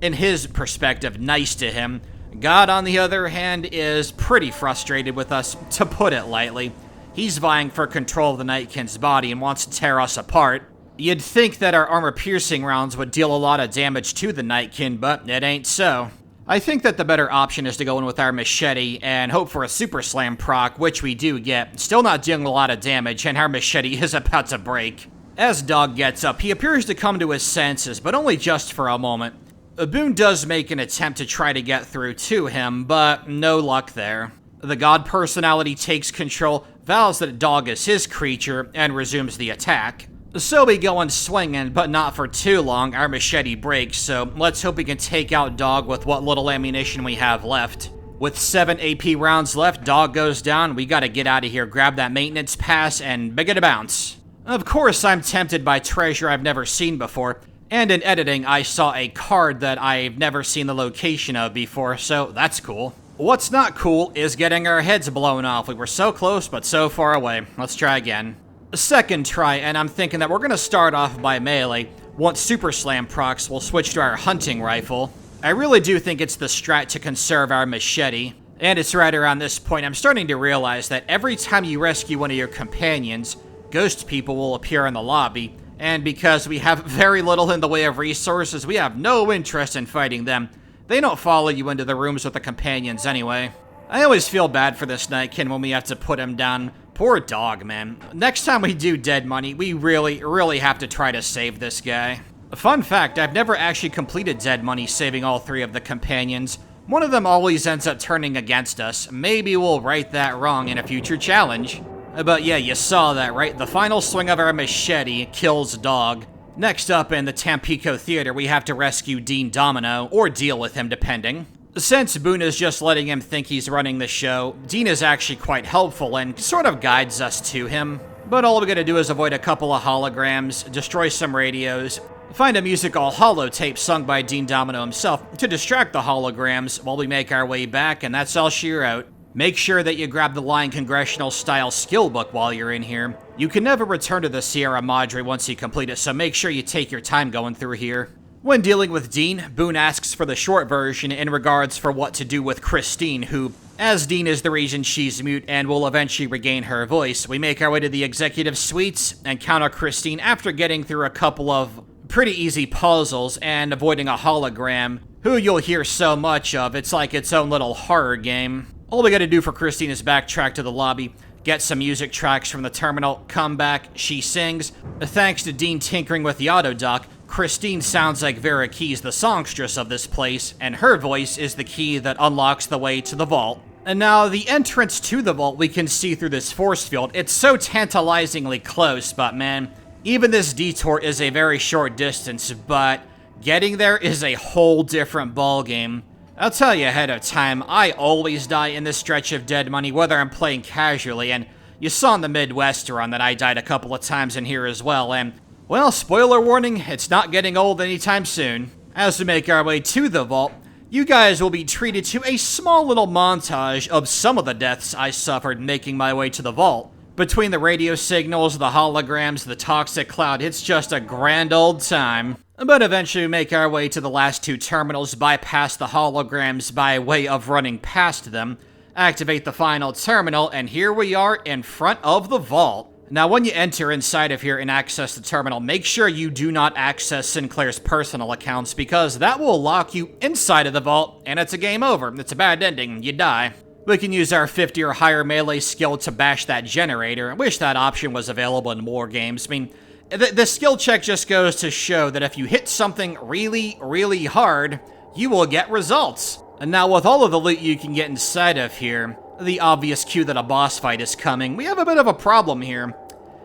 in his perspective, nice to him. God, on the other hand, is pretty frustrated with us, to put it lightly. He's vying for control of the Nightkin's body and wants to tear us apart. You'd think that our armor-piercing rounds would deal a lot of damage to the Nightkin, but it ain't so. I think that the better option is to go in with our machete and hope for a Super Slam proc, which we do get. Still not dealing a lot of damage, and our machete is about to break. As Dog gets up, he appears to come to his senses, but only just for a moment. Boone does make an attempt to try to get through to him, but no luck there. The God personality takes control, vows that Dog is his creature, and resumes the attack. So we go in swinging, but not for too long. Our machete breaks, so let's hope we can take out Dog with what little ammunition we have left. With 7 AP rounds left, Dog goes down. We gotta get out of here, grab that maintenance pass, and begin to bounce. Of course, I'm tempted by treasure I've never seen before, and in editing, I saw a card that I've never seen the location of before, so that's cool. What's not cool is getting our heads blown off. We were so close, but so far away. Let's try again. Second try, and I'm thinking that we're gonna start off by melee. Once Super Slam procs, we'll switch to our hunting rifle. I really do think it's the strat to conserve our machete. And it's right around this point I'm starting to realize that every time you rescue one of your companions, ghost people will appear in the lobby. And because we have very little in the way of resources, we have no interest in fighting them. They don't follow you into the rooms with the companions anyway. I always feel bad for this Nightkin when we have to put him down. Poor Dog, man. Next time we do Dead Money, we really have to try to save this guy. Fun fact, I've never actually completed Dead Money saving all 3 of the companions. One of them always ends up turning against us. Maybe we'll right that wrong in a future challenge. But yeah, you saw that, right? The final swing of our machete kills Dog. Next up in the Tampico Theater, we have to rescue Dean Domino, or deal with him depending. Since Boone is just letting him think he's running the show, Dean is actually quite helpful and sort of guides us to him. But all we gotta do is avoid a couple of holograms, destroy some radios, find a musical holotape sung by Dean Domino himself to distract the holograms while we make our way back, and that's all she wrote. Make sure that you grab the Lion Congressional-style skill book while you're in here. You can never return to the Sierra Madre once you complete it, so make sure you take your time going through here. When dealing with Dean, Boone asks for the short version in regards for what to do with Christine, who, as Dean is the reason she's mute and will eventually regain her voice. We make our way to the executive suites, encounter Christine after getting through a couple of pretty easy puzzles and avoiding a hologram, who you'll hear so much of, it's like its own little horror game. All we gotta do for Christine is backtrack to the lobby, get some music tracks from the terminal, come back, she sings. Thanks to Dean tinkering with the autodoc, Christine sounds like Vera Keyes, the songstress of this place, and her voice is the key that unlocks the way to the vault. And now, the entrance to the vault we can see through this force field. It's so tantalizingly close, but man, even this detour is a very short distance, but getting there is a whole different ballgame. I'll tell you ahead of time, I always die in this stretch of dead money, whether I'm playing casually, and you saw in the Midwest run that I died a couple of times in here as well, and well, spoiler warning, it's not getting old anytime soon. As we make our way to the vault, you guys will be treated to a small little montage of some of the deaths I suffered making my way to the vault. Between the radio signals, the holograms, the toxic cloud, it's just a grand old time. But eventually we make our way to the last two terminals, bypass the holograms by way of running past them, activate the final terminal, and here we are in front of the vault. Now, when you enter inside of here and access the terminal, make sure you do not access Sinclair's personal accounts, because that will lock you inside of the vault, and it's a game over. It's a bad ending. You die. We can use our 50 or higher melee skill to bash that generator. I wish that option was available in more games. I mean, the skill check just goes to show that if you hit something really, really hard, you will get results. And now, with all of the loot you can get inside of here, the obvious cue that a boss fight is coming, we have a bit of a problem here.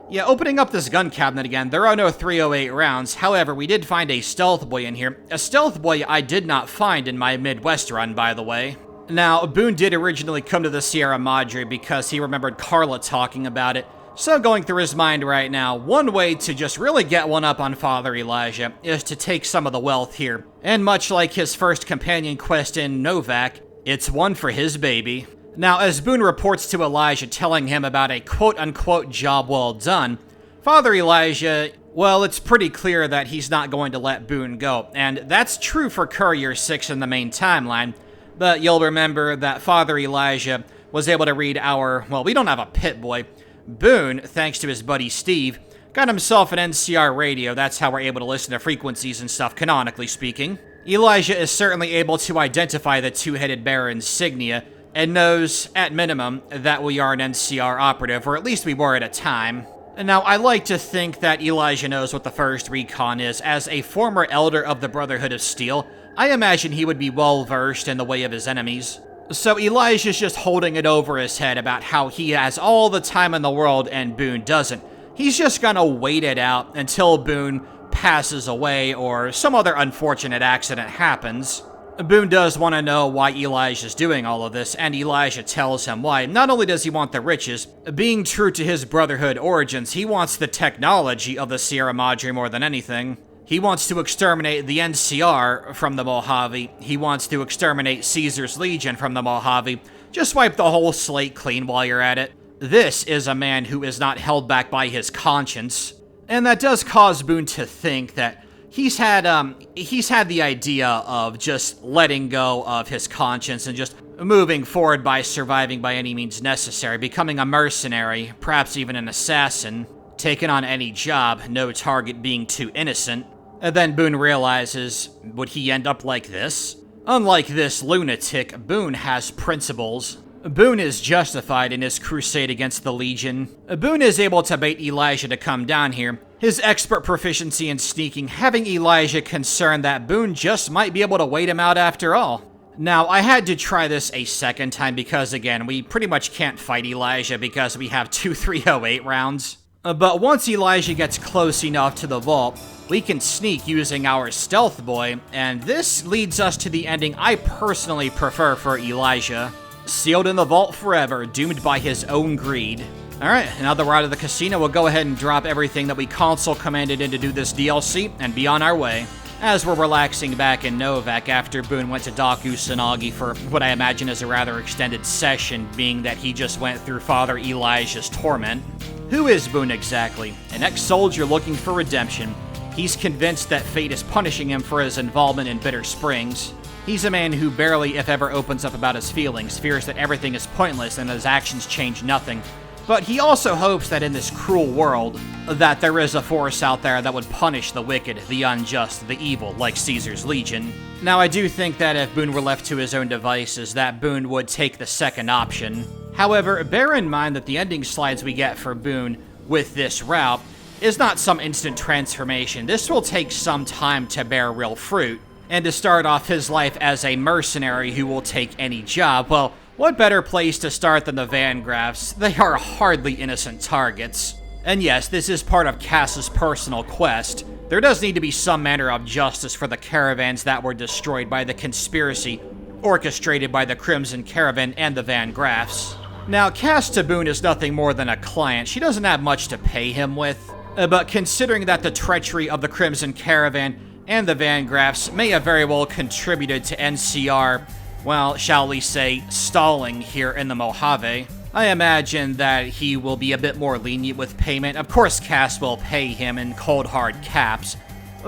Yeah, opening up this gun cabinet again, there are no 308 rounds. However, we did find a stealth boy in here. A stealth boy I did not find in my Midwest run, by the way. Now, Boone did originally come to the Sierra Madre because he remembered Carla talking about it. So going through his mind right now, one way to just really get one up on Father Elijah is to take some of the wealth here. And much like his first companion quest in Novac, it's one for his baby. Now, as Boone reports to Elijah telling him about a quote-unquote job well done, Father Elijah, well, it's pretty clear that he's not going to let Boone go, and that's true for Courier 6 in the main timeline, but you'll remember that Father Elijah was able to read our, well, we don't have a pit boy. Boone, thanks to his buddy Steve, got himself an NCR radio. That's how we're able to listen to frequencies and stuff, canonically speaking. Elijah is certainly able to identify the two-headed bear insignia, and knows, at minimum, that we are an NCR operative, or at least we were at a time. Now, I like to think that Elijah knows what the first Recon is. As a former elder of the Brotherhood of Steel, I imagine he would be well-versed in the way of his enemies. So Elijah's just holding it over his head about how he has all the time in the world and Boone doesn't. He's just gonna wait it out until Boone passes away or some other unfortunate accident happens. Boone does want to know why Elijah's doing all of this, and Elijah tells him why. Not only does he want the riches, being true to his Brotherhood origins, he wants the technology of the Sierra Madre more than anything. He wants to exterminate the NCR from the Mojave. He wants to exterminate Caesar's Legion from the Mojave. Just wipe the whole slate clean while you're at it. This is a man who is not held back by his conscience. And that does cause Boone to think that he's had the idea of just letting go of his conscience and just moving forward by surviving by any means necessary, becoming a mercenary, perhaps even an assassin, taking on any job, no target being too innocent. And then Boone realizes, would he end up like this? Unlike this lunatic, Boone has principles. Boone is justified in his crusade against the Legion. Boone is able to bait Elijah to come down here, his expert proficiency in sneaking having Elijah concerned that Boone just might be able to wait him out after all. Now, I had to try this a second time because, again, we pretty much can't fight Elijah because we have two 308 rounds. But once Elijah gets close enough to the vault, we can sneak using our stealth boy, and this leads us to the ending I personally prefer for Elijah. Sealed in the vault forever, doomed by his own greed. Alright, now that we're out of the casino, we'll go ahead and drop everything that we console commanded in to do this DLC, and be on our way. As we're relaxing back in Novac after Boone went to Daku Sanagi for what I imagine is a rather extended session, being that he just went through Father Elijah's torment. Who is Boone exactly? An ex-soldier looking for redemption. He's convinced that fate is punishing him for his involvement in Bitter Springs. He's a man who barely, if ever, opens up about his feelings, fears that everything is pointless and his actions change nothing. But he also hopes that in this cruel world, that there is a force out there that would punish the wicked, the unjust, the evil, like Caesar's Legion. Now, I do think that if Boone were left to his own devices, that Boone would take the second option. However, bear in mind that the ending slides we get for Boone with this route is not some instant transformation. This will take some time to bear real fruit. And to start off his life as a mercenary who will take any job, well, what better place to start than the Van Graffs? They are hardly innocent targets. And yes, this is part of Cass's personal quest. There does need to be some manner of justice for the caravans that were destroyed by the conspiracy orchestrated by the Crimson Caravan and the Van Graffs. Now, Cass to Boone is nothing more than a client. She doesn't have much to pay him with. But considering that the treachery of the Crimson Caravan and the Van Graffs may have very well contributed to NCR, well, shall we say, stalling here in the Mojave, I imagine that he will be a bit more lenient with payment. Of course, Cass will pay him in cold hard caps,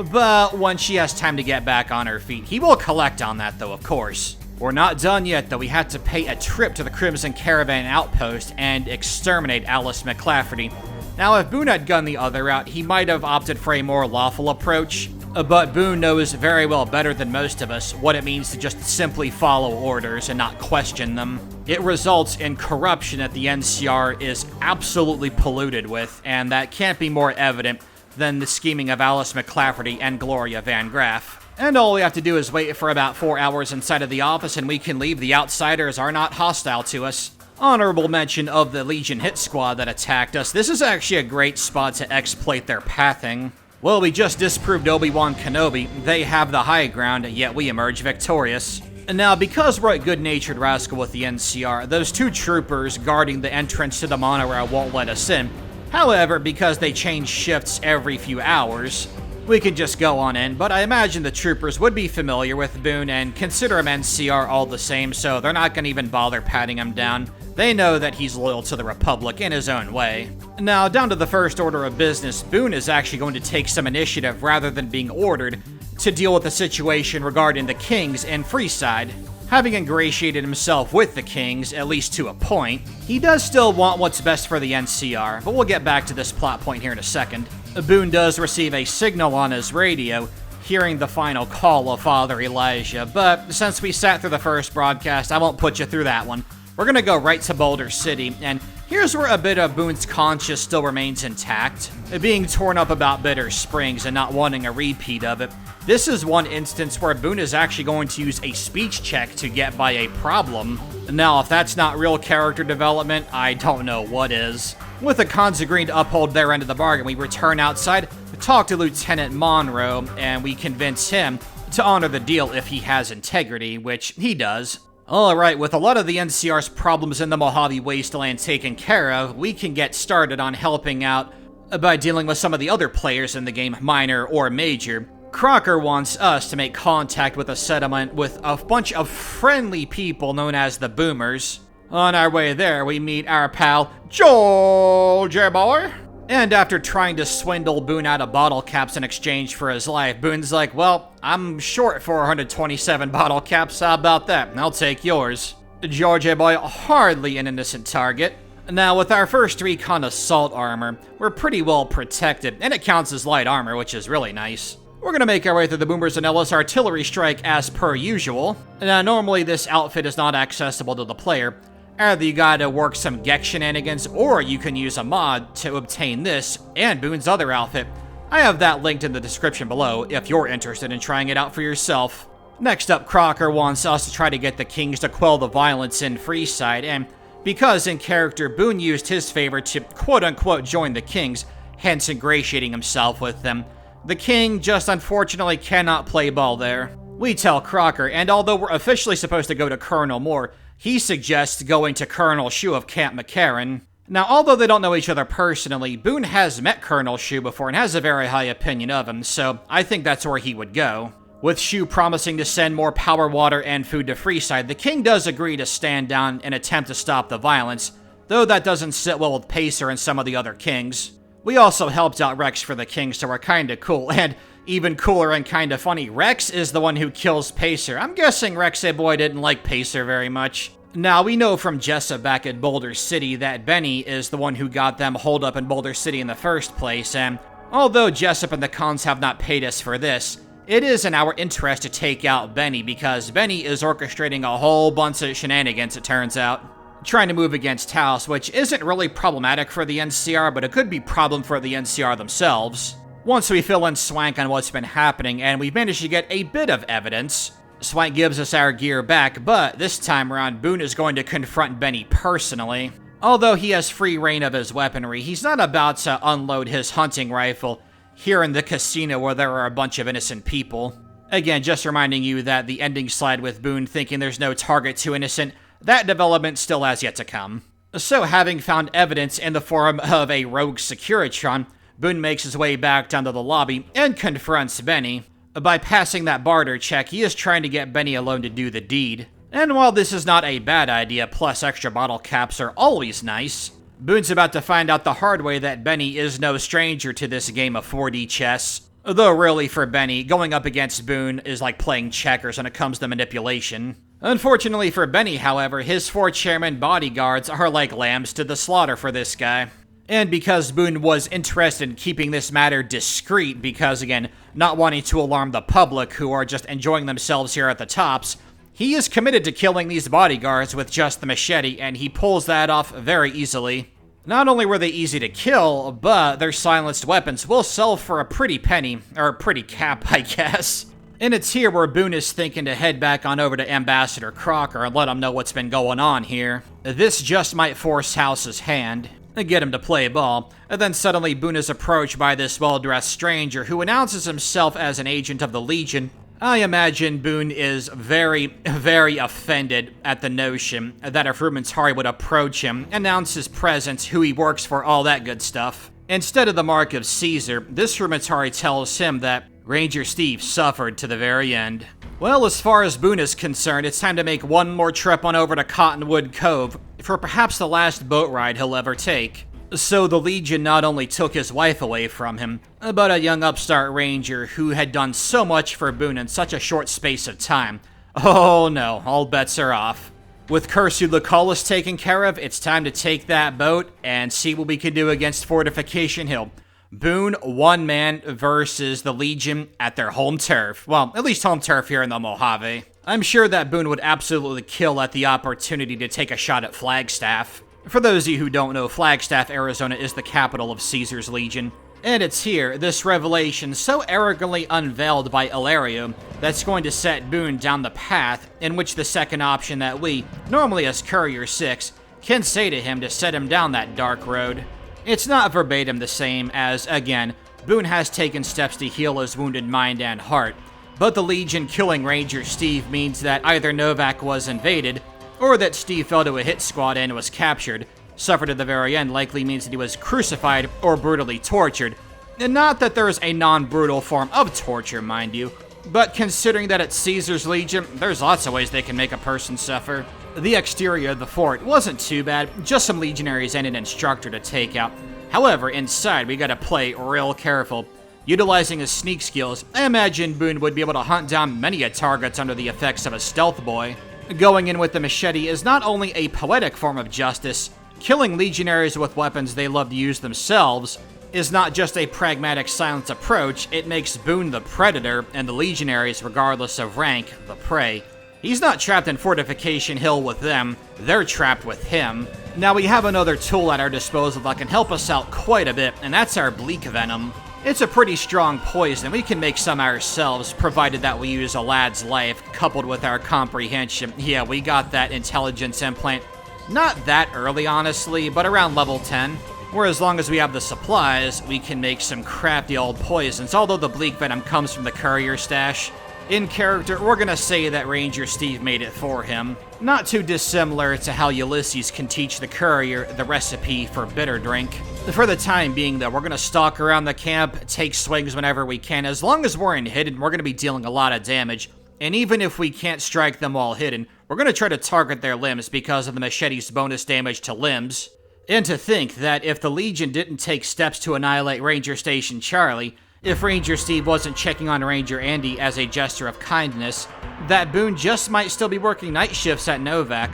but when she has time to get back on her feet, he will collect on that though, of course. We're not done yet though. We had to pay a trip to the Crimson Caravan outpost and exterminate Alice McClafferty. Now, if Boone had gone the other route, he might have opted for a more lawful approach, but Boone knows very well better than most of us what it means to just simply follow orders and not question them. It results in corruption that the NCR is absolutely polluted with, and that can't be more evident than the scheming of Alice McClafferty and Gloria Van Graff. And all we have to do is wait for about 4 hours inside of the office and we can leave. The outsiders are not hostile to us. Honorable mention of the Legion hit squad that attacked us. This is actually a great spot to exploit their pathing. Well, we just disproved Obi-Wan Kenobi. They have the high ground, yet we emerge victorious. And now, because we're a good-natured rascal with the NCR, those 2 troopers guarding the entrance to the monorail won't let us in. However, because they change shifts every few hours, we can just go on in, but I imagine the troopers would be familiar with Boone and consider him NCR all the same, so they're not gonna even bother patting him down. They know that he's loyal to the Republic in his own way. Now, down to the first order of business, Boone is actually going to take some initiative rather than being ordered to deal with the situation regarding the Kings in Freeside. Having ingratiated himself with the Kings, at least to a point, he does still want what's best for the NCR, but we'll get back to this plot point here in a second. Boone does receive a signal on his radio, hearing the final call of Father Elijah, but since we sat through the first broadcast, I won't put you through that one. We're gonna go right to Boulder City, and here's where a bit of Boone's conscience still remains intact. Being torn up about Bitter Springs and not wanting a repeat of it. This is one instance where Boone is actually going to use a speech check to get by a problem. Now, if that's not real character development, I don't know what is. With the cons agreeing to uphold their end of the bargain, we return outside, talk to Lieutenant Monroe, and we convince him to honor the deal if he has integrity, which he does. Alright, with a lot of the NCR's problems in the Mojave Wasteland taken care of, we can get started on helping out by dealing with some of the other players in the game, minor or major. Crocker wants us to make contact with a settlement with a bunch of friendly people known as the Boomers. On our way there, we meet our pal, George boy. And after trying to swindle Boone out of bottle caps in exchange for his life, Boone's like, well, I'm short 427 bottle caps, how about that? I'll take yours. George boy, hardly an innocent target. Now, with our first Recon assault armor, we're pretty well protected, and it counts as light armor, which is really nice. We're gonna make our way through the Boomers and Ellis artillery strike as per usual. Now, normally this outfit is not accessible to the player. Either you gotta work some Gek shenanigans, or you can use a mod to obtain this and Boone's other outfit. I have that linked in the description below if you're interested in trying it out for yourself. Next up, Crocker wants us to try to get the Kings to quell the violence in Freeside, and because in character Boone used his favor to quote-unquote join the Kings, hence ingratiating himself with them, the King just unfortunately cannot play ball there. We tell Crocker, and although we're officially supposed to go to Colonel Moore, he suggests going to Colonel Shu of Camp McCarran. Now, although they don't know each other personally, Boone has met Colonel Shu before and has a very high opinion of him, so I think that's where he would go. With Shu promising to send more power, water, and food to Freeside, the King does agree to stand down and attempt to stop the violence, though that doesn't sit well with Pacer and some of the other Kings. We also helped out Rex for the king, so we're kinda cool. And even cooler and kinda funny, Rex is the one who kills Pacer. I'm guessing Rexaboy didn't like Pacer very much. Now, we know from Jessa back at Boulder City that Benny is the one who got them holed up in Boulder City in the first place, and although Jessup and the cons have not paid us for this, it is in our interest to take out Benny because Benny is orchestrating a whole bunch of shenanigans, it turns out. Trying to move against Taos, which isn't really problematic for the NCR, but it could be problem for the NCR themselves. Once we fill in Swank on what's been happening, and we've managed to get a bit of evidence, Swank gives us our gear back, but this time around, Boone is going to confront Benny personally. Although he has free reign of his weaponry, he's not about to unload his hunting rifle here in the casino where there are a bunch of innocent people. Again, just reminding you that the ending slide with Boone thinking there's no target too innocent, that development still has yet to come. So having found evidence in the form of a rogue Securitron, Boone makes his way back down to the lobby and confronts Benny. By passing that barter check, he is trying to get Benny alone to do the deed. And while this is not a bad idea, plus extra bottle caps are always nice, Boone's about to find out the hard way that Benny is no stranger to this game of 4D chess. Though really for Benny, going up against Boone is like playing checkers when it comes to manipulation. Unfortunately for Benny, however, his 4 chairman bodyguards are like lambs to the slaughter for this guy. And because Boone was interested in keeping this matter discreet because, again, not wanting to alarm the public who are just enjoying themselves here at the tops, he is committed to killing these bodyguards with just the machete, and he pulls that off very easily. Not only were they easy to kill, but their silenced weapons will sell for a pretty penny, or a pretty cap, I guess. And it's here where Boone is thinking to head back on over to Ambassador Crocker and let him know what's been going on here. This just might force House's hand and get him to play ball, and then suddenly Boone is approached by this well-dressed stranger who announces himself as an agent of the Legion. I imagine Boone is very, very offended at the notion that a Frumentari would approach him, announce his presence, who he works for, all that good stuff. Instead of the mark of Caesar, this Frumentari tells him that Ranger Steve suffered to the very end. Well, as far as Boone is concerned, it's time to make one more trip on over to Cottonwood Cove for perhaps the last boat ride he'll ever take. So the Legion not only took his wife away from him, but a young upstart ranger who had done so much for Boone in such a short space of time. Oh no, all bets are off. With Cursu Lucullus taken care of, it's time to take that boat and see what we can do against Fortification Hill. Boone, one man versus the Legion at their home turf. Well, at least home turf here in the Mojave. I'm sure that Boone would absolutely kill at the opportunity to take a shot at Flagstaff. For those of you who don't know, Flagstaff, Arizona is the capital of Caesar's Legion. And it's here, this revelation so arrogantly unveiled by Ilario, that's going to set Boone down the path in which the second option that we, normally as Courier 6, can say to him to set him down that dark road. It's not verbatim the same as, again, Boone has taken steps to heal his wounded mind and heart, but the Legion killing Ranger Steve means that either Novac was invaded, or that Steve fell to a hit squad and was captured. Suffered at the very end likely means that he was crucified or brutally tortured. And not that there is a non-brutal form of torture, mind you, but considering that it's Caesar's Legion, there's lots of ways they can make a person suffer. The exterior of the fort wasn't too bad, just some legionaries and an instructor to take out. However, inside we gotta play real careful. Utilizing his sneak skills, I imagine Boone would be able to hunt down many a target under the effects of a stealth boy. Going in with the machete is not only a poetic form of justice, killing legionaries with weapons they love to use themselves is not just a pragmatic silence approach, it makes Boone the predator and the legionaries, regardless of rank, the prey. He's not trapped in Fortification Hill with them, they're trapped with him. Now we have another tool at our disposal that can help us out quite a bit, and that's our Bleak Venom. It's a pretty strong poison, we can make some ourselves, provided that we use a lad's life, coupled with our comprehension. Yeah, we got that intelligence implant. Not that early, honestly, but around level 10. Where as long as we have the supplies, we can make some crafty old poisons, although the Bleak Venom comes from the Courier stash. In character, we're gonna say that Ranger Steve made it for him. Not too dissimilar to how Ulysses can teach the Courier the recipe for bitter drink. For the time being, though, we're gonna stalk around the camp, take swings whenever we can. As long as we're in hidden, we're gonna be dealing a lot of damage. And even if we can't strike them while hidden, we're gonna try to target their limbs because of the machete's bonus damage to limbs. And to think that if the Legion didn't take steps to annihilate Ranger Station Charlie, if Ranger Steve wasn't checking on Ranger Andy as a gesture of kindness, that Boone just might still be working night shifts at Novac.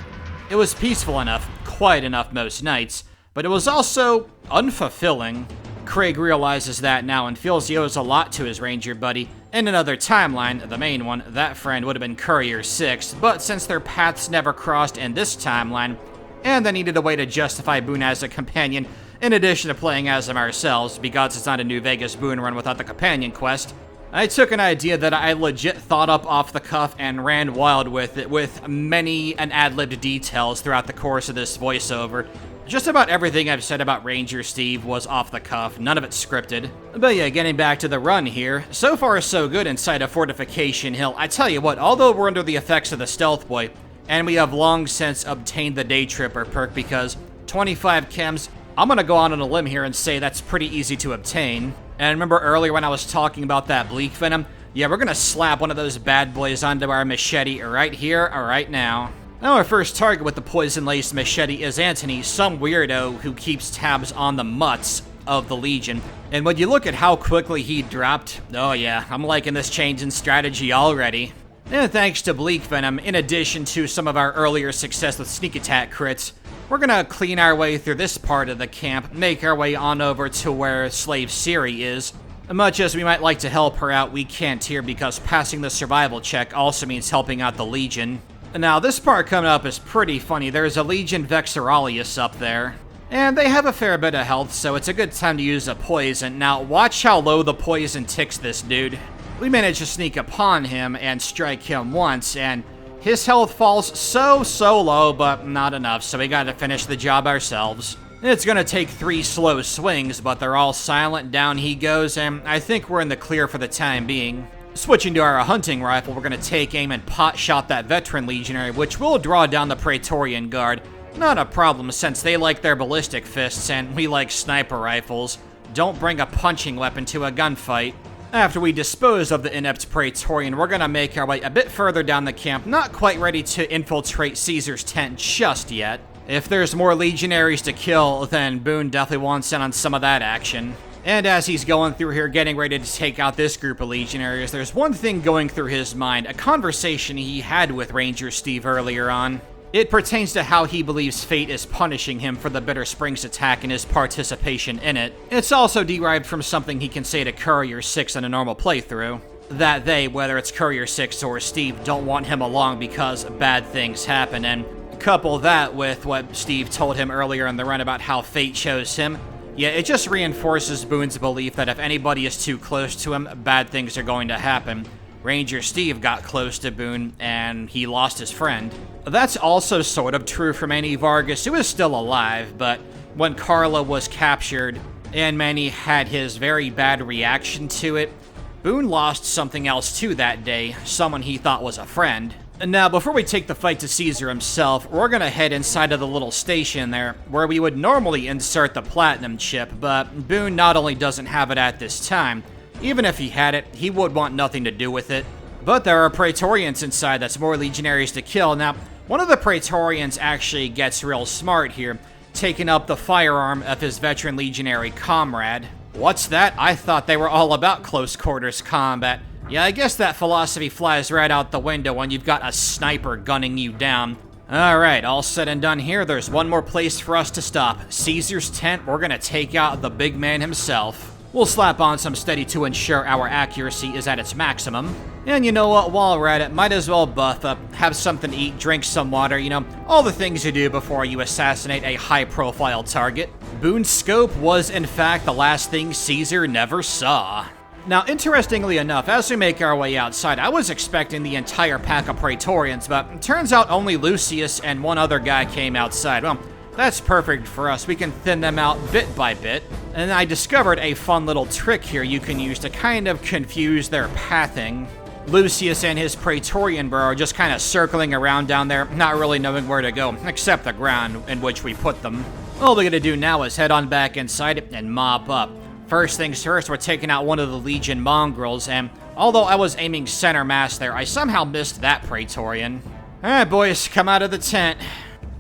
It was peaceful enough, quiet enough most nights, but it was also unfulfilling. Craig realizes that now and feels he owes a lot to his Ranger buddy. In another timeline, the main one, that friend would have been Courier 6, but since their paths never crossed in this timeline, and they needed a way to justify Boone as a companion, in addition to playing as them ourselves, because it's not a New Vegas Boone run without the companion quest, I took an idea that I legit thought up off the cuff and ran wild with it, with many and ad-libbed details throughout the course of this voiceover. Just about everything I've said about Ranger Steve was off the cuff, none of it scripted. But yeah, getting back to the run here, so far so good inside of Fortification Hill. I tell you what, although we're under the effects of the Stealth Boy, and we have long since obtained the Day Tripper perk because 25 chems, I'm gonna go out on a limb here and say that's pretty easy to obtain. And remember earlier when I was talking about that Bleak Venom? Yeah, we're gonna slap one of those bad boys onto our machete right here, right now. Now our first target with the poison-laced machete is Anthony, some weirdo who keeps tabs on the mutts of the Legion. And when you look at how quickly he dropped, oh yeah, I'm liking this change in strategy already. And thanks to Bleak Venom, in addition to some of our earlier success with sneak attack crits, we're gonna clean our way through this part of the camp, make our way on over to where Slave Siri is. Much as we might like to help her out, we can't here because passing the survival check also means helping out the Legion. Now, this part coming up is pretty funny. There's a Legion Vexoralius up there, and they have a fair bit of health, so it's a good time to use a poison. Now, watch how low the poison ticks this dude. We managed to sneak upon him and strike him once, and his health falls so low, but not enough, so we gotta finish the job ourselves. It's gonna take 3 slow swings, but they're all silent. Down he goes, and I think we're in the clear for the time being. Switching to our hunting rifle, we're gonna take aim and pot shot that veteran legionary, which will draw down the Praetorian Guard. Not a problem since they like their ballistic fists and we like sniper rifles. Don't bring a punching weapon to a gunfight. After we dispose of the inept Praetorian, we're gonna make our way a bit further down the camp, not quite ready to infiltrate Caesar's tent just yet. If there's more legionaries to kill, then Boone definitely wants in on some of that action. And as he's going through here getting ready to take out this group of legionaries, there's one thing going through his mind, a conversation he had with Ranger Steve earlier on. It pertains to how he believes fate is punishing him for the Bitter Springs attack and his participation in it. It's also derived from something he can say to Courier 6 in a normal playthrough. That they, whether it's Courier 6 or Steve, don't want him along because bad things happen, and couple that with what Steve told him earlier in the run about how fate chose him. Yeah, it just reinforces Boone's belief that if anybody is too close to him, bad things are going to happen. Ranger Steve got close to Boone, and he lost his friend. That's also sort of true for Manny Vargas, who is still alive, but when Carla was captured, and Manny had his very bad reaction to it, Boone lost something else too that day, someone he thought was a friend. Now, before we take the fight to Caesar himself, we're gonna head inside of the little station there, where we would normally insert the platinum chip, but Boone not only doesn't have it at this time, even if he had it, he would want nothing to do with it. But there are Praetorians inside, that's more legionaries to kill. Now, one of the Praetorians actually gets real smart here, taking up the firearm of his veteran legionary comrade. What's that? I thought they were all about close quarters combat. Yeah, I guess that philosophy flies right out the window when you've got a sniper gunning you down. Alright, all said and done here, there's one more place for us to stop. Caesar's tent. We're gonna take out the big man himself. We'll slap on some steady to ensure our accuracy is at its maximum. And you know what, while we're at it, might as well buff up, have something to eat, drink some water, you know, all the things you do before you assassinate a high-profile target. Boone's scope was, in fact, the last thing Caesar never saw. Now, interestingly enough, as we make our way outside, I was expecting the entire pack of Praetorians, but it turns out only Lucius and one other guy came outside. Well, that's perfect for us. We can thin them out bit by bit. And I discovered a fun little trick here you can use to kind of confuse their pathing. Lucius and his Praetorian bro are just kind of circling around down there, not really knowing where to go, except the ground in which we put them. All we're gonna do now is head on back inside and mop up. First things first, we're taking out one of the Legion mongrels, and although I was aiming center mass there, I somehow missed that Praetorian. Alright boys, come out of the tent.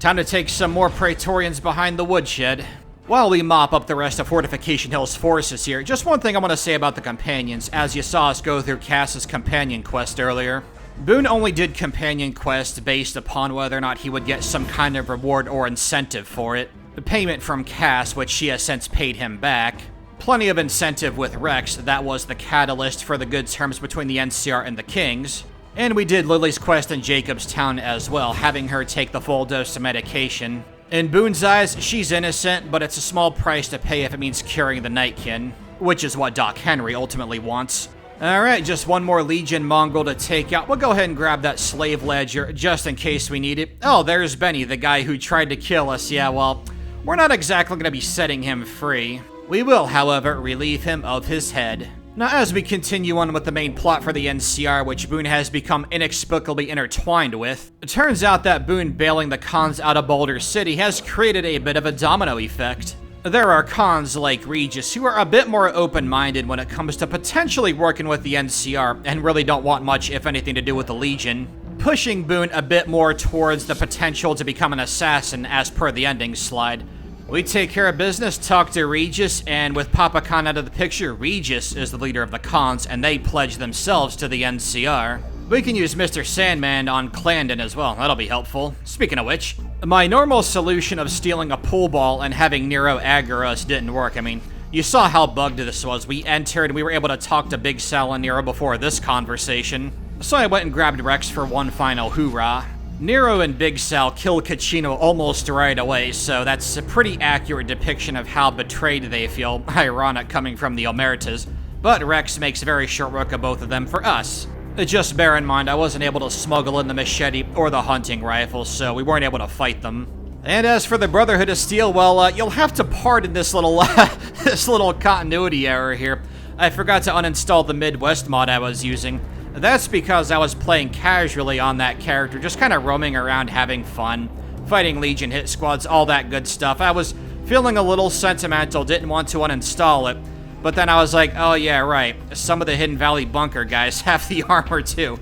Time to take some more Praetorians behind the woodshed. While we mop up the rest of Fortification Hill's forces here, just one thing I want to say about the companions, as you saw us go through Cass's companion quest earlier. Boone only did companion quests based upon whether or not he would get some kind of reward or incentive for it. The payment from Cass, which she has since paid him back. Plenty of incentive with Rex, that was the catalyst for the good terms between the NCR and the Kings. And we did Lily's quest in Jacobstown as well, having her take the full dose of medication. In Boone's eyes, she's innocent, but it's a small price to pay if it means curing the Nightkin, which is what Doc Henry ultimately wants. Alright, just one more Legion Mongol to take out. We'll go ahead and grab that slave ledger, just in case we need it. Oh, there's Benny, the guy who tried to kill us. Yeah, well, we're not exactly going to be setting him free. We will, however, relieve him of his head. Now, as we continue on with the main plot for the NCR, which Boone has become inexplicably intertwined with, it turns out that Boone bailing the cons out of Boulder City has created a bit of a domino effect. There are cons like Regis who are a bit more open-minded when it comes to potentially working with the NCR and really don't want much, if anything, to do with the Legion, pushing Boone a bit more towards the potential to become an assassin as per the ending slide. We take care of business, talk to Regis, and with Papa Khan out of the picture, Regis is the leader of the cons, and they pledge themselves to the NCR. We can use Mr. Sandman on Clarendon as well, that'll be helpful. Speaking of which, my normal solution of stealing a pool ball and having Nero aggro us didn't work. I mean, you saw how bugged this was. We entered and we were able to talk to Big Sal and Nero before this conversation. So I went and grabbed Rex for one final hoorah. Nero and Big Sal killed Caccino almost right away, so that's a pretty accurate depiction of how betrayed they feel. Ironic coming from the Omertas. But Rex makes very short work of both of them for us. Just bear in mind, I wasn't able to smuggle in the machete or the hunting rifle, so we weren't able to fight them. And as for the Brotherhood of Steel, well, you'll have to pardon this little, this little continuity error here. I forgot to uninstall the Midwest mod I was using. That's because I was playing casually on that character, just kind of roaming around having fun, fighting Legion hit squads, all that good stuff. I was feeling a little sentimental, didn't want to uninstall it, but then I was like, oh yeah, right, some of the Hidden Valley bunker guys have the armor too.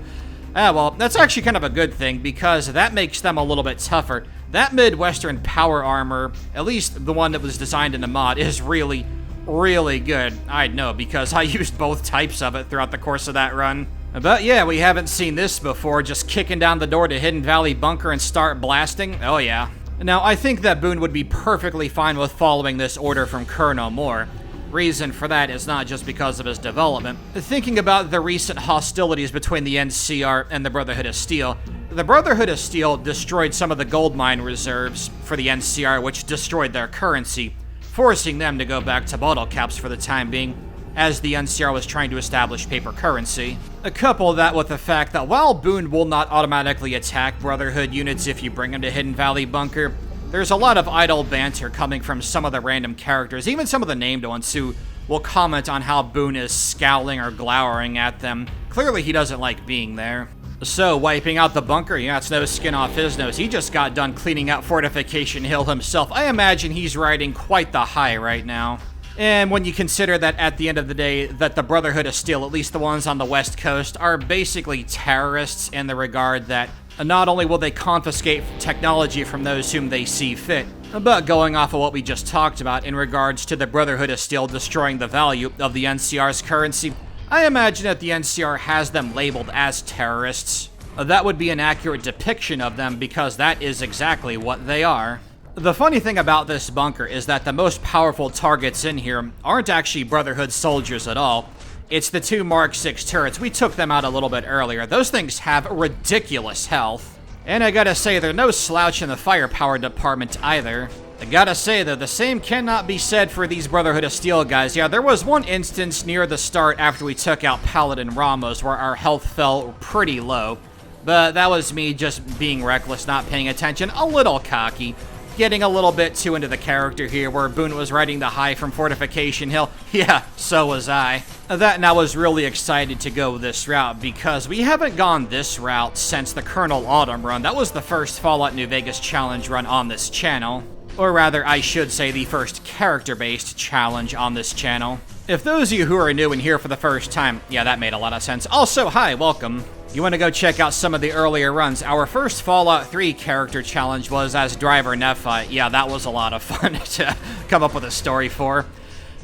Well, that's actually kind of a good thing, because that makes them a little bit tougher. That Midwestern power armor, at least the one that was designed in the mod, is really, really good. I know, because I used both types of it throughout the course of that run. But yeah, we haven't seen this before, just kicking down the door to Hidden Valley Bunker and start blasting. Oh yeah. Now, I think that Boone would be perfectly fine with following this order from Colonel Moore. Reason for that is not just because of his development. Thinking about the recent hostilities between the NCR and the Brotherhood of Steel, the Brotherhood of Steel destroyed some of the gold mine reserves for the NCR, which destroyed their currency, forcing them to go back to bottle caps for the time being, as the NCR was trying to establish paper currency. Couple that with the fact that while Boone will not automatically attack Brotherhood units if you bring him to Hidden Valley Bunker, there's a lot of idle banter coming from some of the random characters, even some of the named ones, who will comment on how Boone is scowling or glowering at them. Clearly he doesn't like being there. So, wiping out the bunker, yeah, it's no skin off his nose. He just got done cleaning out Fortification Hill himself. I imagine he's riding quite the high right now. And when you consider that at the end of the day, that the Brotherhood of Steel, at least the ones on the West Coast, are basically terrorists in the regard that not only will they confiscate technology from those whom they see fit, but going off of what we just talked about in regards to the Brotherhood of Steel destroying the value of the NCR's currency, I imagine that the NCR has them labeled as terrorists. That would be an accurate depiction of them because that is exactly what they are. The funny thing about this bunker is that the most powerful targets in here aren't actually Brotherhood soldiers at all. It's the two Mark 6 turrets. We took them out a little bit earlier. Those things have ridiculous health. And I gotta say, they're no slouch in the firepower department either. I gotta say though, the same cannot be said for these Brotherhood of Steel guys. Yeah, there was one instance near the start after we took out Paladin Ramos where our health fell pretty low. But that was me just being reckless, not paying attention, a little cocky. Getting a little bit too into the character here, where Boone was riding the high from Fortification Hill. Yeah, so was I. That and I was really excited to go this route, because we haven't gone this route since the Colonel Autumn run. That was the first Fallout New Vegas challenge run on this channel. Or rather, I should say the first character-based challenge on this channel. If those of you who are new and here for the first time, yeah, that made a lot of sense. Also, hi, welcome. You want to go check out some of the earlier runs. Our first Fallout 3 character challenge was as Driver Nephi. Yeah, that was a lot of fun to come up with a story for.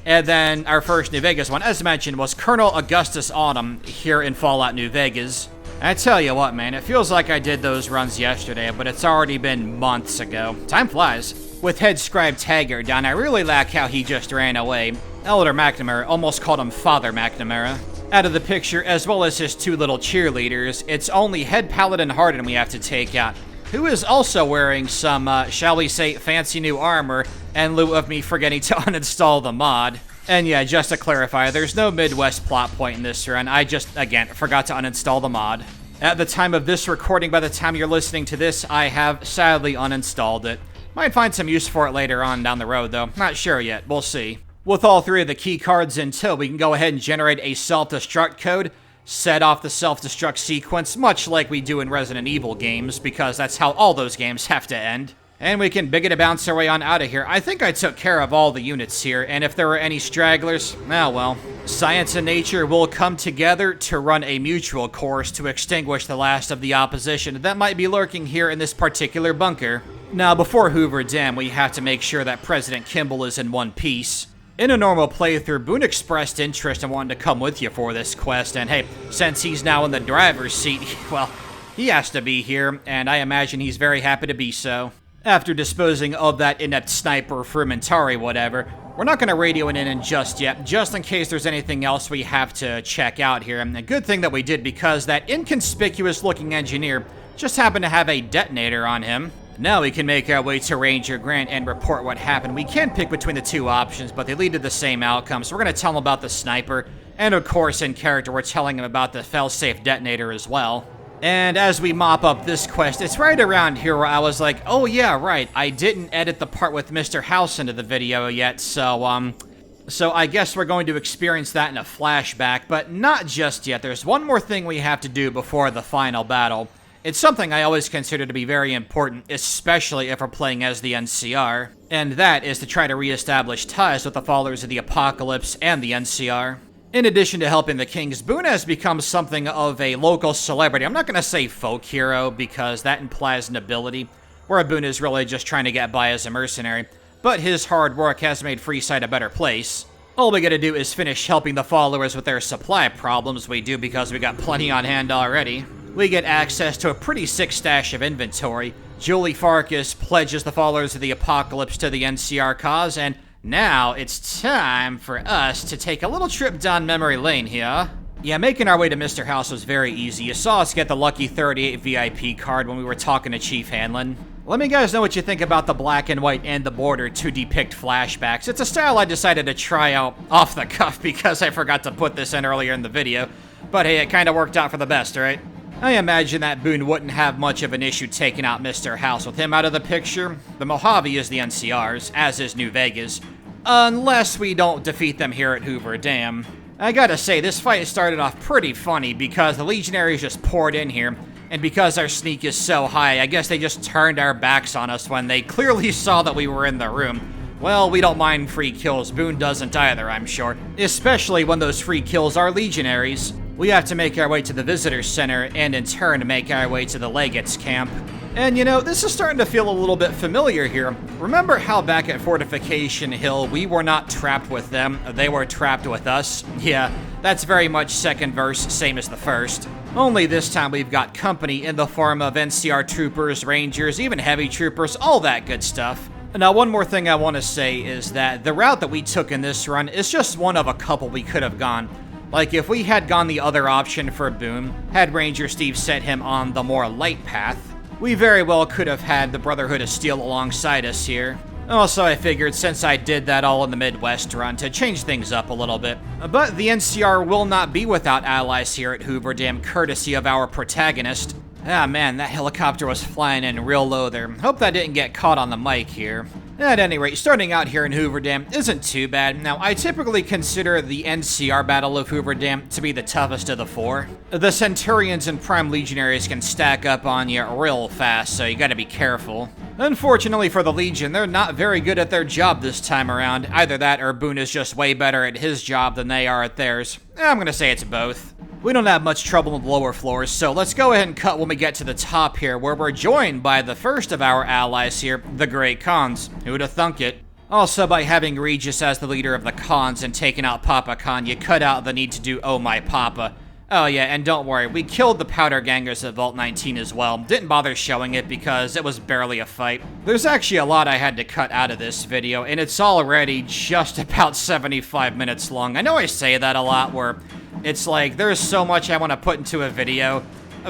And then our first New Vegas one, as mentioned, was Colonel Augustus Autumn here in Fallout New Vegas. I tell you what, man, it feels like I did those runs yesterday, but it's already been months ago. Time flies. With Head Scribe Taggart down, I really like how he just ran away. Elder McNamara almost called him Father McNamara. Out of the picture, as well as his two little cheerleaders, it's only Head Paladin Harden we have to take out, who is also wearing some, shall we say, fancy new armor, in lieu of me forgetting to uninstall the mod. And yeah, just to clarify, there's no Midwest plot point in this run. I just, again, forgot to uninstall the mod. At the time of this recording, by the time you're listening to this, I have sadly uninstalled it. Might find some use for it later on down the road, though. Not sure yet. We'll see. With all three of the key cards in tow, we can go ahead and generate a self-destruct code, set off the self-destruct sequence, much like we do in Resident Evil games, because that's how all those games have to end. And we can bigot to bounce our way on out of here. I think I took care of all the units here, and if there were any stragglers, oh well. Science and nature will come together to run a mutual course to extinguish the last of the opposition that might be lurking here in this particular bunker. Now, before Hoover Dam, we have to make sure that President Kimball is in one piece. In a normal playthrough, Boone expressed interest in wanting to come with you for this quest, and hey, since he's now in the driver's seat, well, he has to be here, and I imagine he's very happy to be so. After disposing of that inept sniper, Frumentari, whatever, we're not going to radio it in just yet, just in case there's anything else we have to check out here. And a good thing that we did, because that inconspicuous-looking engineer just happened to have a detonator on him. Now we can make our way to Ranger Grant and report what happened. We can pick between the two options, but they lead to the same outcome, so we're going to tell him about the sniper, and of course, in character, we're telling him about the fail-safe detonator as well. And as we mop up this quest, it's right around here where I was like, oh yeah, right, I didn't edit the part with Mr. House into the video yet, so I guess we're going to experience that in a flashback, but not just yet. There's one more thing we have to do before the final battle. It's something I always consider to be very important, especially if we're playing as the NCR, and that is to try to re-establish ties with the followers of the Apocalypse and the NCR. In addition to helping the Kings, Boone has become something of a local celebrity. I'm not going to say folk hero, because that implies nobility, where Boone is really just trying to get by as a mercenary, but his hard work has made Freeside a better place. All we gotta do is finish helping the followers with their supply problems. We do, because we got plenty on hand already. We get access to a pretty sick stash of inventory. Julie Farkas pledges the followers of the Apocalypse to the NCR cause, and now it's time for us to take a little trip down memory lane here. Yeah, making our way to Mr. House was very easy. You saw us get the lucky 38 VIP card when we were talking to Chief Hanlon. Let me guys know what you think about the black and white and the border to depict flashbacks. It's a style I decided to try out off the cuff because I forgot to put this in earlier in the video. But hey, it kind of worked out for the best, right? I imagine that Boone wouldn't have much of an issue taking out Mr. House with him out of the picture. The Mojave is the NCR's, as is New Vegas. Unless we don't defeat them here at Hoover Dam. I gotta say, this fight started off pretty funny because the Legionaries just poured in here, and because our sneak is so high, I guess they just turned our backs on us when they clearly saw that we were in the room. Well, we don't mind free kills. Boone doesn't either, I'm sure. Especially when those free kills are Legionaries. We have to make our way to the Visitor Center, and in turn make our way to the Legates camp. And you know, this is starting to feel a little bit familiar here. Remember how back at Fortification Hill, we were not trapped with them, they were trapped with us? Yeah, that's very much second verse, same as the first. Only this time we've got company in the form of NCR troopers, rangers, even heavy troopers, all that good stuff. Now, one more thing I want to say is that the route that we took in this run is just one of a couple we could have gone. Like, if we had gone the other option for Boone, had Ranger Steve set him on the more light path, we very well could have had the Brotherhood of Steel alongside us here. Also, I figured since I did that all in the Midwest run to change things up a little bit. But the NCR will not be without allies here at Hoover Dam, courtesy of our protagonist. Ah man, that helicopter was flying in real low there. Hope that didn't get caught on the mic here. At any rate, starting out here in Hoover Dam isn't too bad. Now, I typically consider the NCR Battle of Hoover Dam to be the toughest of the four. The Centurions and Prime Legionaries can stack up on you real fast, so you gotta be careful. Unfortunately for the Legion, they're not very good at their job this time around. Either that or Boone is just way better at his job than they are at theirs. I'm gonna say it's both. We don't have much trouble in the lower floors, so let's go ahead and cut when we get to the top here, where we're joined by the first of our allies here, the Great Khans. Who'd have thunk it? Also, by having Regis as the leader of the Khans and taking out Papa Khan, you cut out the need to do Oh My Papa. Oh yeah, and don't worry, we killed the Powder Gangers at Vault 19 as well. Didn't bother showing it because it was barely a fight. There's actually a lot I had to cut out of this video, and it's already just about 75 minutes long. I know I say that a lot, where it's like, there's so much I want to put into a video,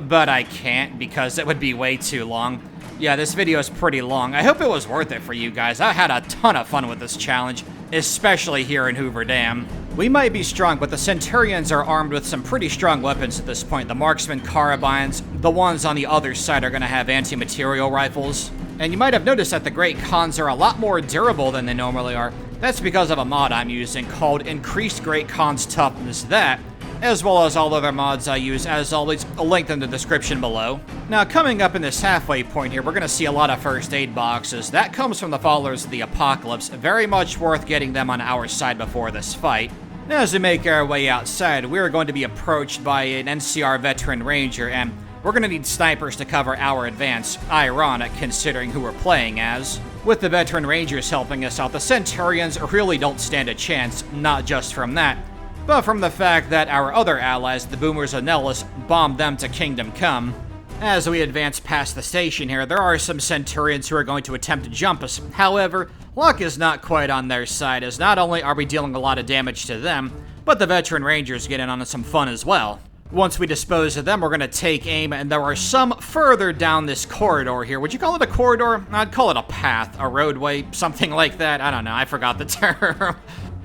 but I can't because it would be way too long. Yeah, this video is pretty long. I hope it was worth it for you guys. I had a ton of fun with this challenge, especially here in Hoover Dam. We might be strong, but the Centurions are armed with some pretty strong weapons at this point. The Marksman Carabines, the ones on the other side are going to have anti-material rifles. And you might have noticed that the Great Khans are a lot more durable than they normally are. That's because of a mod I'm using called Increased Great Khans Toughness. That, as well as all other mods I use, as always, linked in the description below. Now, coming up in this halfway point here, we're going to see a lot of first aid boxes. That comes from the followers of the Apocalypse. Very much worth getting them on our side before this fight. As we make our way outside, we're going to be approached by an NCR veteran ranger, and we're going to need snipers to cover our advance. Ironic, considering who we're playing as. With the veteran rangers helping us out, the Centurions really don't stand a chance, not just from that, but from the fact that our other allies, the Boomers of Nellis, bombed them to Kingdom Come. As we advance past the station here, there are some Centurions who are going to attempt to jump us. However, luck is not quite on their side, as not only are we dealing a lot of damage to them, but the veteran rangers get in on some fun as well. Once we dispose of them, we're going to take aim, and there are some further down this corridor here. Would you call it a corridor? I'd call it a path, a roadway, something like that. I don't know, I forgot the term.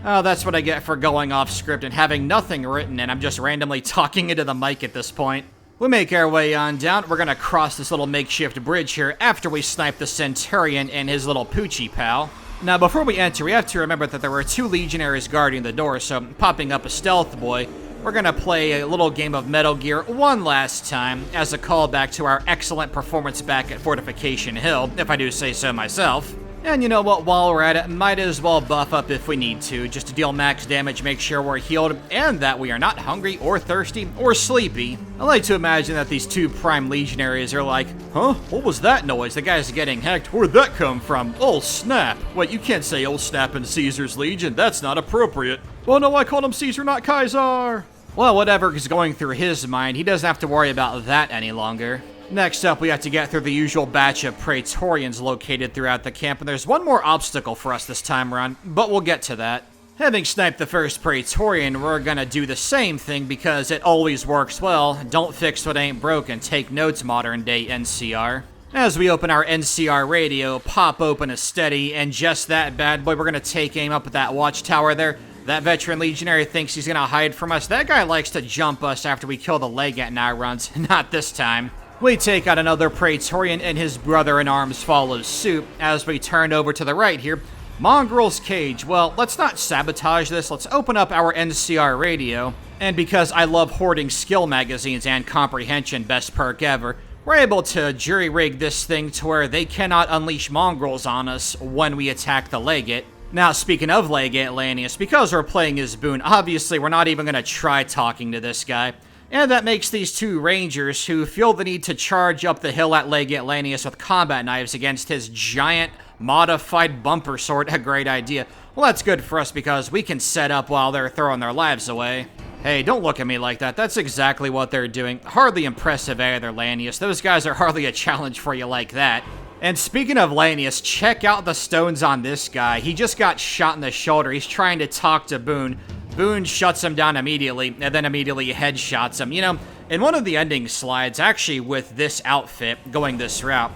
Oh, that's what I get for going off script and having nothing written, and I'm just randomly talking into the mic at this point. We make our way on down. We're gonna cross this little makeshift bridge here after we snipe the Centurion and his little Poochie pal. Now, before we enter, we have to remember that there were 2 Legionaries guarding the door, so popping up a stealth boy, we're gonna play a little game of Metal Gear one last time as a callback to our excellent performance back at Fortification Hill, if I do say so myself. And you know what, while we're at it, might as well buff up if we need to, just to deal max damage, make sure we're healed, and that we are not hungry or thirsty or sleepy. I like to imagine that these 2 Prime Legionaries are like, huh? What was that noise? The guy's getting hacked. Where'd that come from? Oh, snap. Wait, you can't say oh, snap in Caesar's Legion. That's not appropriate. Well, no, I called him Caesar, not Kaiser. Well, whatever is going through his mind, he doesn't have to worry about that any longer. Next up, we have to get through the usual batch of Praetorians located throughout the camp, and there's one more obstacle for us this time around, but we'll get to that. Having sniped the first Praetorian, we're gonna do the same thing because it always works well. Don't fix what ain't broken. Take notes, modern day NCR. As we open our NCR radio, pop open a steady, and just that bad boy, we're gonna take aim up at that watchtower there. That veteran legionary thinks he's gonna hide from us. That guy likes to jump us after we kill the Legate in our runs. Not this time. We take out another Praetorian, and his brother-in-arms follows suit. As we turn over to the right here, Mongrel's Cage. Well, let's not sabotage this. Let's open up our NCR radio. And because I love hoarding skill magazines and comprehension, best perk ever, we're able to jury-rig this thing to where they cannot unleash mongrels on us when we attack the Legate. Now, speaking of Legate Lanius, because we're playing as Boone, obviously we're not even going to try talking to this guy. And that makes these 2 rangers who feel the need to charge up the hill at Legate Lanius with combat knives against his giant modified bumper sword a great idea. Well, that's good for us because we can set up while they're throwing their lives away. Hey, don't look at me like that. That's exactly what they're doing. Hardly impressive either, Lanius. Those guys are hardly a challenge for you like that. And speaking of Lanius, check out the stones on this guy. He just got shot in the shoulder. He's trying to talk to Boone. Boone shuts him down immediately, and then immediately headshots him. You know, in one of the ending slides, actually with this outfit, going this route,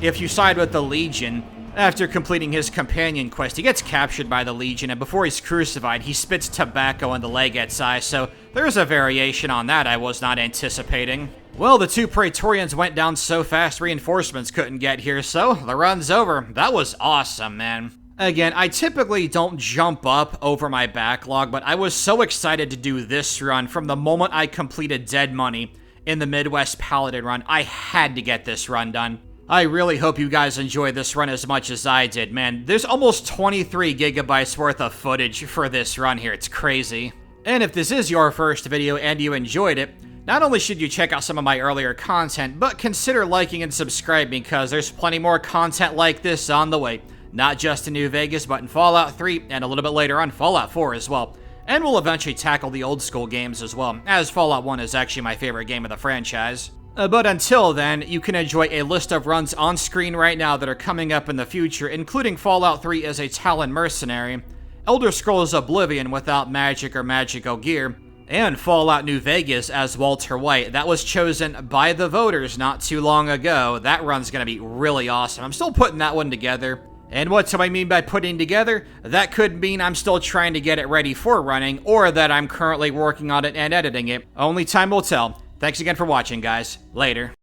if you side with the Legion, after completing his companion quest, he gets captured by the Legion, and before he's crucified, he spits tobacco in the Legate's eye, so there's a variation on that I was not anticipating. Well, the 2 Praetorians went down so fast reinforcements couldn't get here, so the run's over. That was awesome, man. Again, I typically don't jump up over my backlog, but I was so excited to do this run from the moment I completed Dead Money in the Midwest Paladin run. I had to get this run done. I really hope you guys enjoy this run as much as I did, man. There's almost 23 gigabytes worth of footage for this run here. It's crazy. And if this is your first video and you enjoyed it, not only should you check out some of my earlier content, but consider liking and subscribing because there's plenty more content like this on the way. Not just in New Vegas, but in Fallout 3 and a little bit later on Fallout 4 as well. And we'll eventually tackle the old school games as well, as Fallout 1 is actually my favorite game of the franchise. But until then, you can enjoy a list of runs on screen right now that are coming up in the future, including Fallout 3 as a Talon Mercenary, Elder Scrolls Oblivion without magic or magical gear, and Fallout New Vegas as Walter White. That was chosen by the voters not too long ago. That run's gonna be really awesome. I'm still putting that one together. And what do I mean by putting together? That could mean I'm still trying to get it ready for running, or that I'm currently working on it and editing it. Only time will tell. Thanks again for watching, guys. Later.